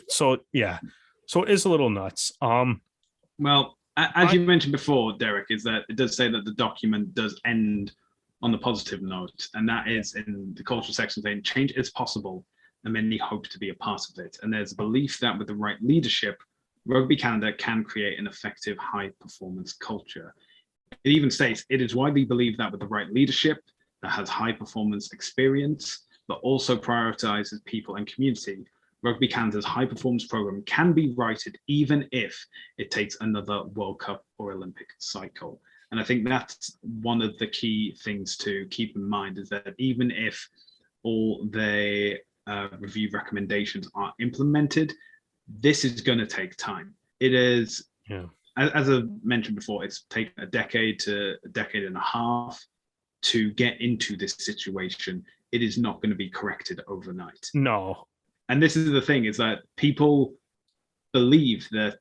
So it is a little nuts. Well, as you mentioned before, Derek, is that it does say that the document does end on the positive note, and that is in the cultural section saying change is possible and many hope to be a part of it. And there's a belief that with the right leadership, Rugby Canada can create an effective high performance culture. It even states it is widely believed that with the right leadership that has high performance experience, but also prioritizes people and community, Rugby Canada's high performance program can be righted even if it takes another World Cup or Olympic cycle. And I think that's one of the key things to keep in mind, is that even if all the review recommendations are implemented, this is going to take time. It is, as I mentioned before, it's taken a decade to a decade and a half to get into this situation. It is not going to be corrected overnight. No. And this is the thing, is that people believe that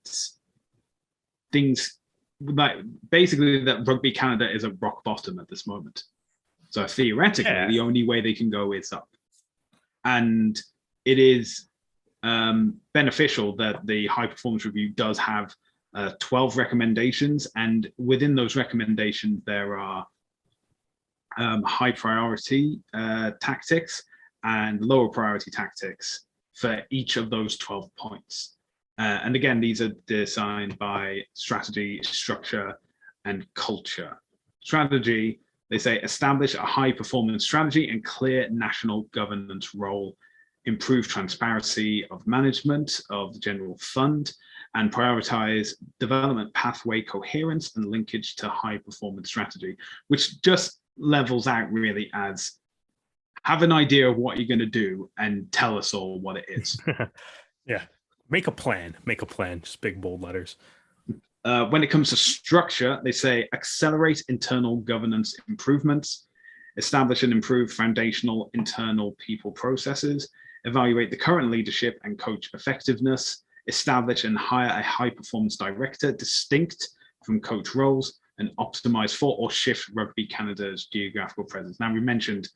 things, like basically that Rugby Canada is at rock bottom at this moment. So theoretically, the only way they can go is up. And it is beneficial that the high performance review does have 12 recommendations. And within those recommendations, there are high priority tactics and lower priority tactics for each of those 12 points. And again, these are designed by strategy, structure, and culture. Strategy They say establish a high performance strategy and clear national governance role, improve transparency of management of the general fund, and prioritize development pathway coherence and linkage to high performance strategy, which just levels out really as have an idea of what you're going to do and tell us all what it is. Yeah. Make a plan. Just big, bold letters. When it comes to structure, they say accelerate internal governance improvements, establish and improve foundational internal people processes, evaluate the current leadership and coach effectiveness, establish and hire a high performance director distinct from coach roles, and optimize for or shift Rugby Canada's geographical presence. Now, we mentioned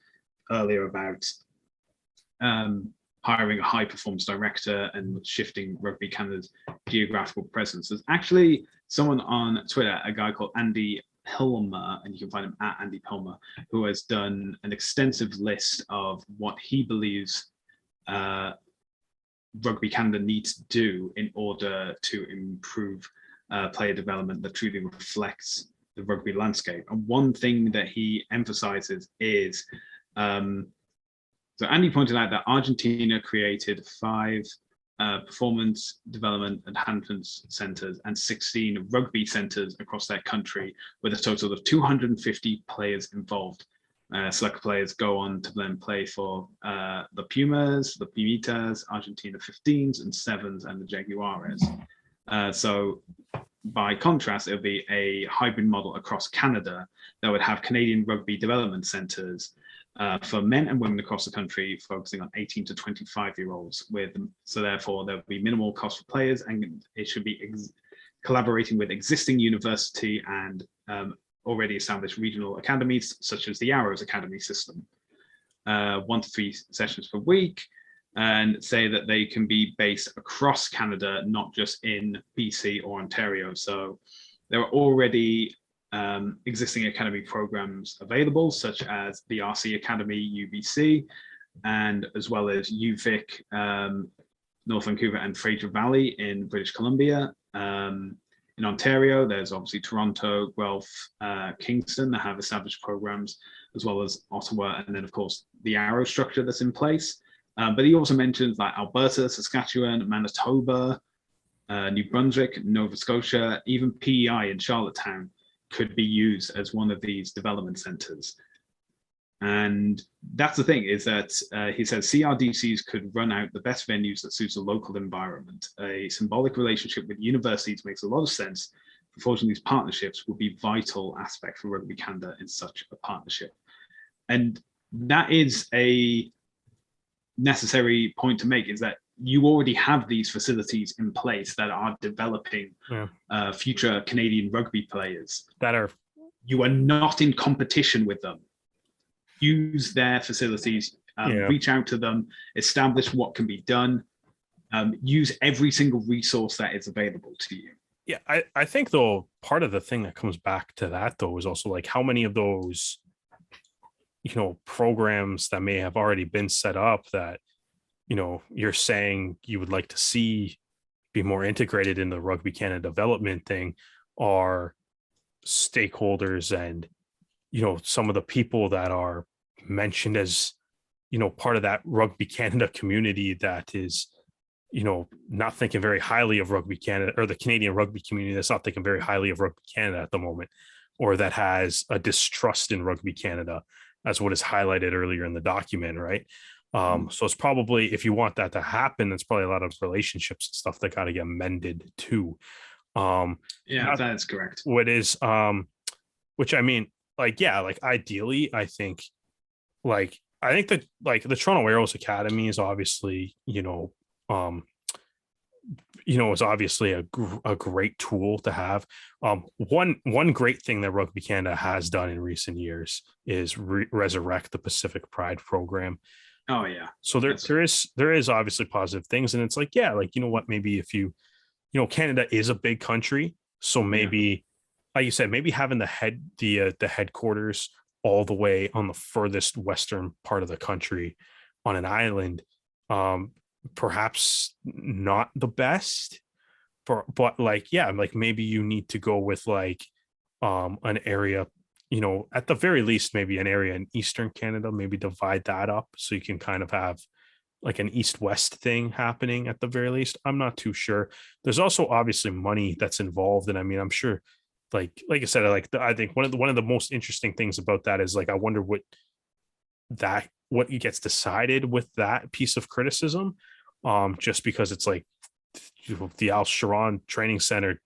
earlier about hiring a high performance director and shifting Rugby Canada's geographical presence. There's actually someone on Twitter, a guy called Andy Pilmer, and you can find him at Andy Pilmer, who has done an extensive list of what he believes Rugby Canada needs to do in order to improve player development that truly reflects the rugby landscape. And one thing that he emphasizes is, so Andy pointed out that Argentina created 5 performance development enhancement centers and 16 rugby centers across their country, with a total of 250 players involved. Select players go on to then play for the Pumas, the Pumitas, Argentina 15s and 7s, and the Jaguares. So by contrast, it'll be a hybrid model across Canada that would have Canadian rugby development centers for men and women across the country, focusing on 18 to 25-year-olds. So therefore, there'll be minimal cost for players, and it should be collaborating with existing university and already established regional academies, such as the Arrows Academy system. 1 to 3 sessions per week, and say that they can be based across Canada, not just in BC or Ontario. So there are already existing academy programs available, such as the RC Academy, UBC, and as well as UVic, North Vancouver and Fraser Valley in British Columbia. In Ontario, there's obviously Toronto, Guelph, Kingston that have established programs, as well as Ottawa, and then of course the Arrow structure that's in place. But he also mentions like Alberta, Saskatchewan, Manitoba, New Brunswick, Nova Scotia, even PEI in Charlottetown could be used as one of these development centers. And that's the thing, is that he says CRDCs could run out the best venues that suits the local environment. A symbolic relationship with universities makes a lot of sense. Forging these partnerships would be vital aspect for Rugby Canada in such a partnership. And that is a necessary point to make, is that you already have these facilities in place that are developing future Canadian rugby players. You are not in competition with them. Use their facilities, reach out to them, establish what can be done, use every single resource that is available to you. Yeah, I think though, part of the thing that comes back to that though is also like how many of those, programs that may have already been set up that, you're saying you would like to see be more integrated in the Rugby Canada development thing are stakeholders and, some of the people that are mentioned as, part of that Rugby Canada community that is, not thinking very highly of Rugby Canada, or the Canadian rugby community that's not thinking very highly of Rugby Canada at the moment, or that has a distrust in Rugby Canada, as what is highlighted earlier in the document, right? So it's probably, if you want that to happen, it's probably a lot of relationships and stuff that got to get mended too. That is correct. What is, which I mean, ideally, I think that the Toronto Arrows Academy is obviously, is obviously a great tool to have. One great thing that Rugby Canada has done in recent years is resurrect the Pacific Pride program. Oh yeah. So there is obviously positive things, and it's like, what, maybe if you, Canada is a big country, so maybe, like you said, maybe having the headquarters all the way on the furthest western part of the country on an island, perhaps not the best, but maybe you need to go with an area at the very least, maybe an area in Eastern Canada, maybe divide that up so you can kind of have like an East-West thing happening at the very least. I'm not too sure. There's also obviously money that's involved. And I mean, I'm sure like I said, I think one of the most interesting things about that is like, I wonder what gets decided with that piece of criticism. Just because it's like the Al Sharon training center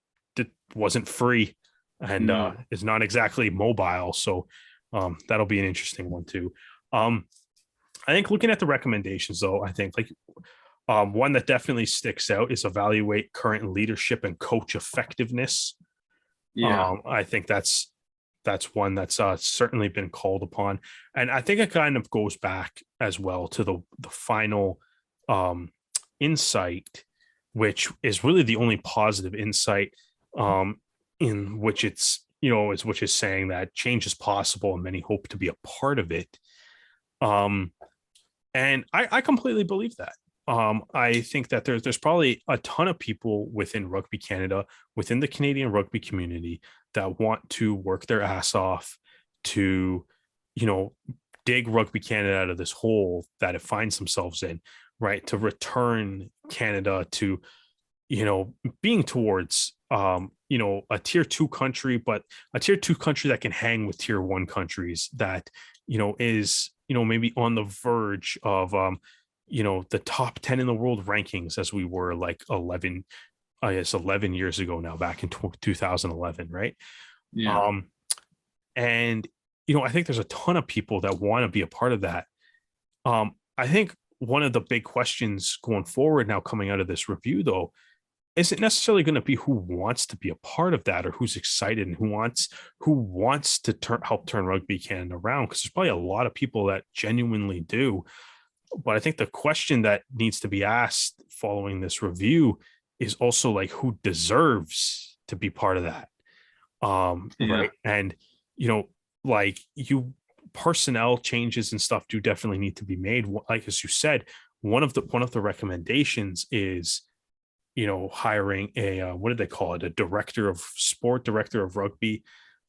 wasn't free and is not exactly mobile. So that'll be an interesting one too. I think looking at the recommendations, though, I think like one that definitely sticks out is evaluate current leadership and coach effectiveness. I think that's one that's certainly been called upon, and I think it kind of goes back as well to the final insight, which is really the only positive insight in which it's which is saying that change is possible and many hope to be a part of it. And I completely believe that. I think that there's probably a ton of people within Rugby Canada, within the Canadian rugby community, that want to work their ass off to, dig Rugby Canada out of this hole that it finds themselves in, right? To return Canada to, being towards, a tier 2 country, but a tier 2 country that can hang with tier 1 countries that, is, maybe on the verge of, the top 10 in the world rankings, as we were like 11 years ago now, back in 2011, right? Yeah. And I think there's a ton of people that want to be a part of that. I think one of the big questions going forward now, coming out of this review, though, isn't necessarily going to be who wants to be a part of that or who's excited and who wants to help turn Rugby Canada around, because there's probably a lot of people that genuinely do. But I think the question that needs to be asked following this review is also like, who deserves to be part of that? Right. And, like personnel changes and stuff do definitely need to be made. Like, as you said, one of the recommendations is, hiring a, what did they call it? A director of rugby.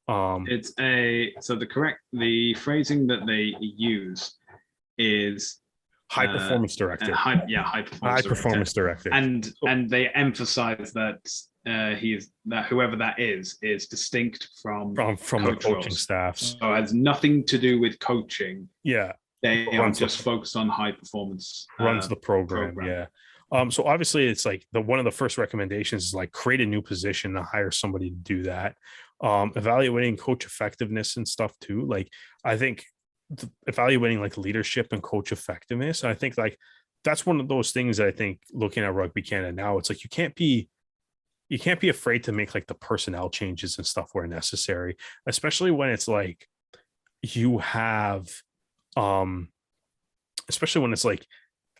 The phrasing that they use is high performance director. High performance director. And they emphasize that whoever that is distinct from the coaching staff. So it has nothing to do with coaching. Yeah. They are just focused on high performance. Runs the program. Yeah. So obviously it's like one of the first recommendations is like create a new position to hire somebody to do that. Evaluating coach effectiveness and stuff too. Like, I think evaluating like leadership and coach effectiveness. I think like that's one of those things that I think, looking at Rugby Canada now, it's like you can't be afraid to make like the personnel changes and stuff where necessary, especially when it's like you have especially when it's like,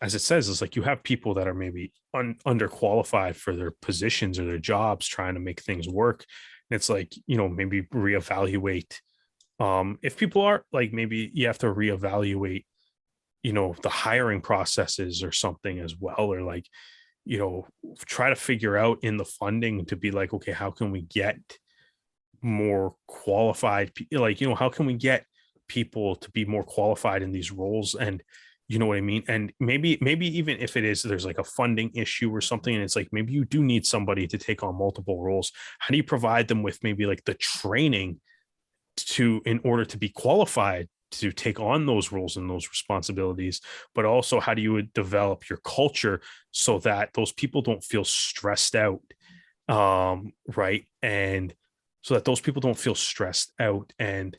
as it says, it's like you have people that are maybe underqualified for their positions or their jobs, trying to make things work. And it's like, maybe reevaluate. If people are like, maybe you have to reevaluate, the hiring processes or something as well, or like, try to figure out in the funding to be like, okay, how can we get more qualified? Like, how can we get people to be more qualified in these roles? And you know what I mean? And maybe even if it is, there's like a funding issue or something, and it's like, maybe you do need somebody to take on multiple roles. How do you provide them with maybe like the training in order to be qualified to take on those roles and those responsibilities? But also, how do you develop your culture so that those people don't feel stressed out? Right. And so that those people don't feel stressed out and,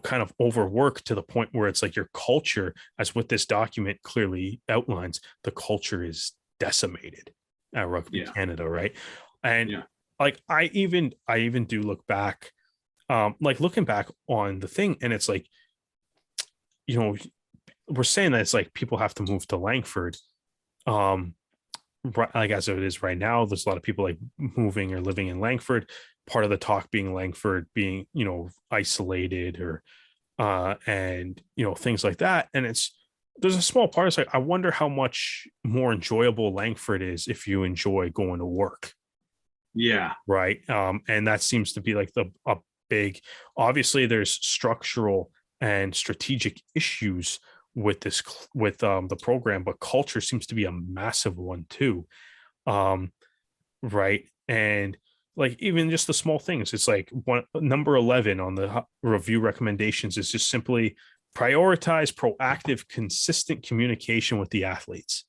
kind of overwork to the point where it's like your culture, as what this document clearly outlines, the culture is decimated at Rugby Canada, right? And like I even do look back, like looking back on the thing, and it's like, we're saying that it's like people have to move to Langford, right, like as it is right now. There's a lot of people like moving or living in Langford. Part of the talk being Langford being, isolated or and things like that. And there's a small part. It's like, I wonder how much more enjoyable Langford is if you enjoy going to work. Yeah. Right. And that seems to be like a big. Obviously, there's structural and strategic issues with this with the program, but culture seems to be a massive one too. Right. And like even just the small things, it's like number 11 on the review recommendations is just simply prioritize proactive, consistent communication with the athletes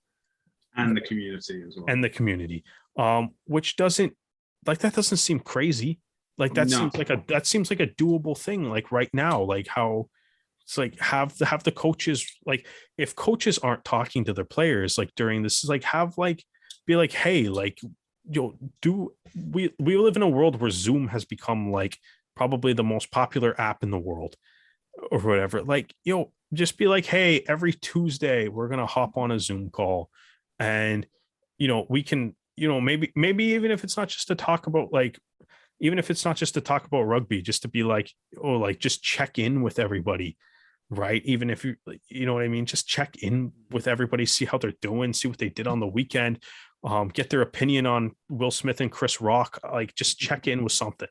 and the community as well. And the community, which doesn't like that doesn't seem crazy. Like that seems like a doable thing. Like right now, like how it's like have the coaches, like if coaches aren't talking to their players like during this, is like have like be like, hey, like we live in a world where Zoom has become like probably the most popular app in the world or whatever. Like, just be like, hey, every Tuesday we're gonna hop on a Zoom call, and we can, maybe even if it's not just to talk about like, even if it's not just to talk about rugby, just to be like, oh, like just check in with everybody, right? Even if you know what I mean, just check in with everybody, see how they're doing, see what they did on the weekend, get their opinion on Will Smith and Chris Rock, like just check in with something,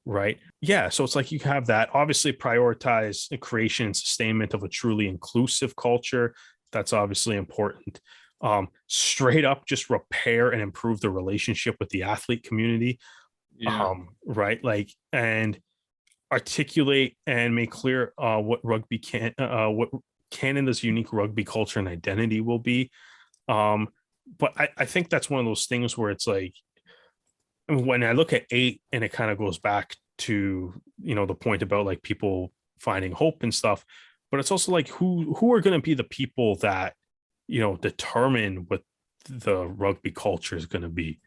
right? Yeah, so it's like you have that, obviously prioritize the creation and sustainment of a truly inclusive culture. That's obviously important. Straight up just repair and improve the relationship with the athlete community. Right, like, and articulate and make clear what what Canada's unique rugby culture and identity will be. But I think that's one of those things where it's like when I look at 8 and it kind of goes back to the point about like people finding hope and stuff, but it's also like who are going to be the people that determine what the rugby culture is going to be,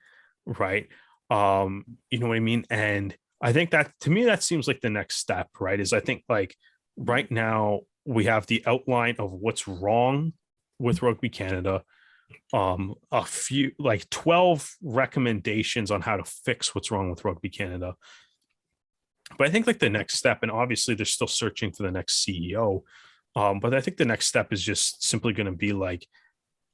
right? You know what I mean? And I think that to me that seems like the next step, right? Is I think like right now we have the outline of what's wrong with Rugby Canada, a few like 12 recommendations on how to fix what's wrong with Rugby Canada. But I think like the next step, and obviously they're still searching for the next CEO, but I think the next step is just simply going to be like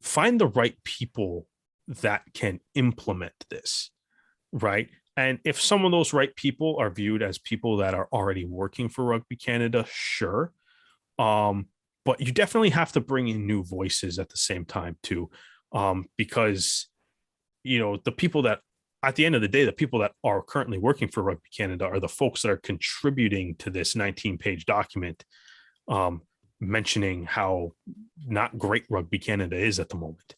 find the right people that can implement this, right? And if some of those right people are viewed as people that are already working for Rugby Canada, sure. But you definitely have to bring in new voices at the same time too, because the people that at the end of the day, the people that are currently working for Rugby Canada are the folks that are contributing to this 19-page document, mentioning how not great Rugby Canada is at the moment.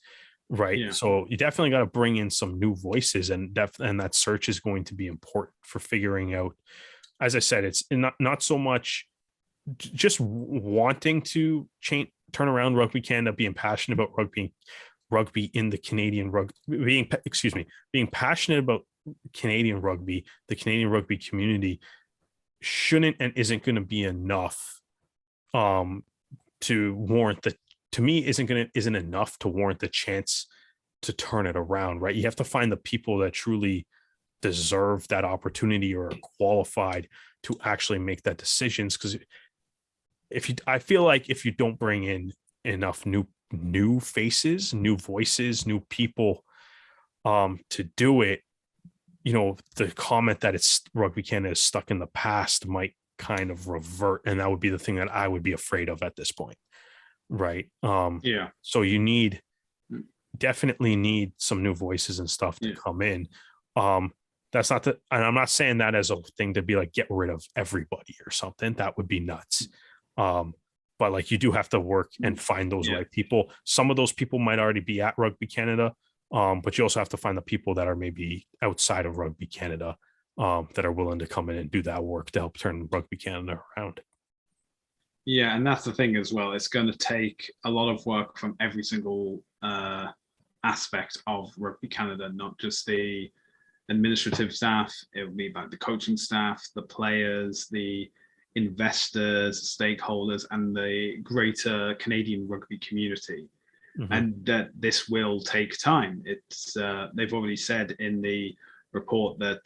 Right. Yeah. So you definitely got to bring in some new voices, and that search is going to be important for figuring out. As I said, it's not so much just wanting to turn around Rugby Canada, being passionate about rugby in the Canadian rugby, being passionate about Canadian rugby, the Canadian rugby community shouldn't and isn't going to be enough to warrant to me isn't enough to warrant the chance to turn it around, right? You have to find the people that truly deserve that opportunity or are qualified to actually make that decisions. Because I feel like if you don't bring in enough new faces, new voices, new people to do it, the comment that it's Rugby Canada is stuck in the past might kind of revert, and that would be the thing that I would be afraid of at this point. Right. So you definitely need some new voices and stuff to come in. That's not and I'm not saying that as a thing to be like get rid of everybody or something. That would be nuts. But like you do have to work and find those right people. Some of those people might already be at Rugby Canada, but you also have to find the people that are maybe outside of Rugby Canada that are willing to come in and do that work to help turn Rugby Canada around. Yeah, and that's the thing as well. It's going to take a lot of work from every single aspect of Rugby Canada, not just the administrative staff. It will be about the coaching staff, the players, the investors, stakeholders, and the greater Canadian rugby community. Mm-hmm. And that this will take time. It's they've already said in the report that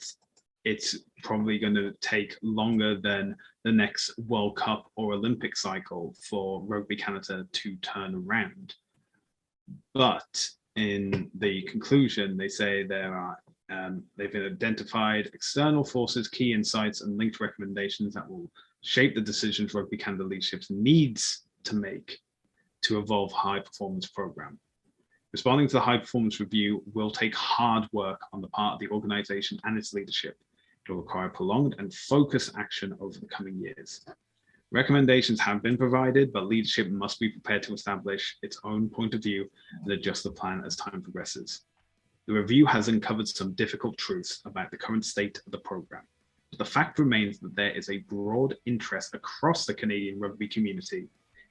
it's probably going to take longer than the next World Cup or Olympic cycle for Rugby Canada to turn around. But in the conclusion, they say there are They've identified external forces, key insights, and linked recommendations that will shape the decisions Rugby Canada leadership needs to make to evolve high performance program. Responding to the high performance review will take hard work on the part of the organization and its leadership. It will require prolonged and focused action over the coming years. Recommendations have been provided, but leadership must be prepared to establish its own point of view and adjust the plan as time progresses. The review has uncovered some difficult truths about the current state of the program. But the fact remains that there is a broad interest across the Canadian rugby community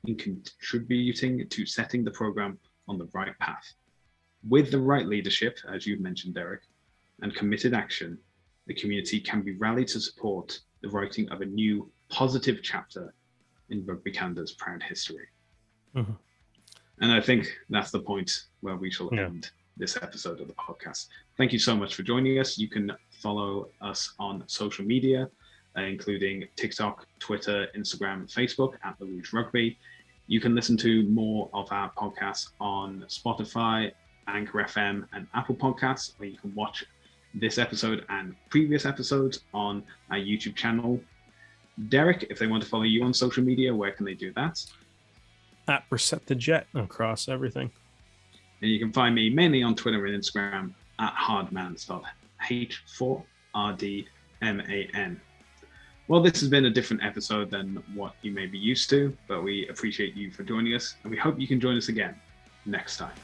in contributing to setting the program on the right path. With the right leadership, as you've mentioned, Derek, and committed action, the community can be rallied to support the writing of a new positive chapter in Rugby Canada's proud history. Mm-hmm. And I think that's the point where we shall end this episode of the podcast. Thank you so much for joining us. You can follow us on social media, including TikTok, Twitter, Instagram, Facebook at the Rouge Rugby. You can listen to more of our podcasts on Spotify, Anchor FM, and Apple Podcasts, where you can watch this episode and previous episodes on our YouTube channel. Derek, if they want to follow you on social media, where can they do that? At Perceptajet across everything. And you can find me mainly on Twitter and Instagram at Hardman, spelled H4RDMAN. Well, this has been a different episode than what you may be used to, but we appreciate you for joining us, and we hope you can join us again next time.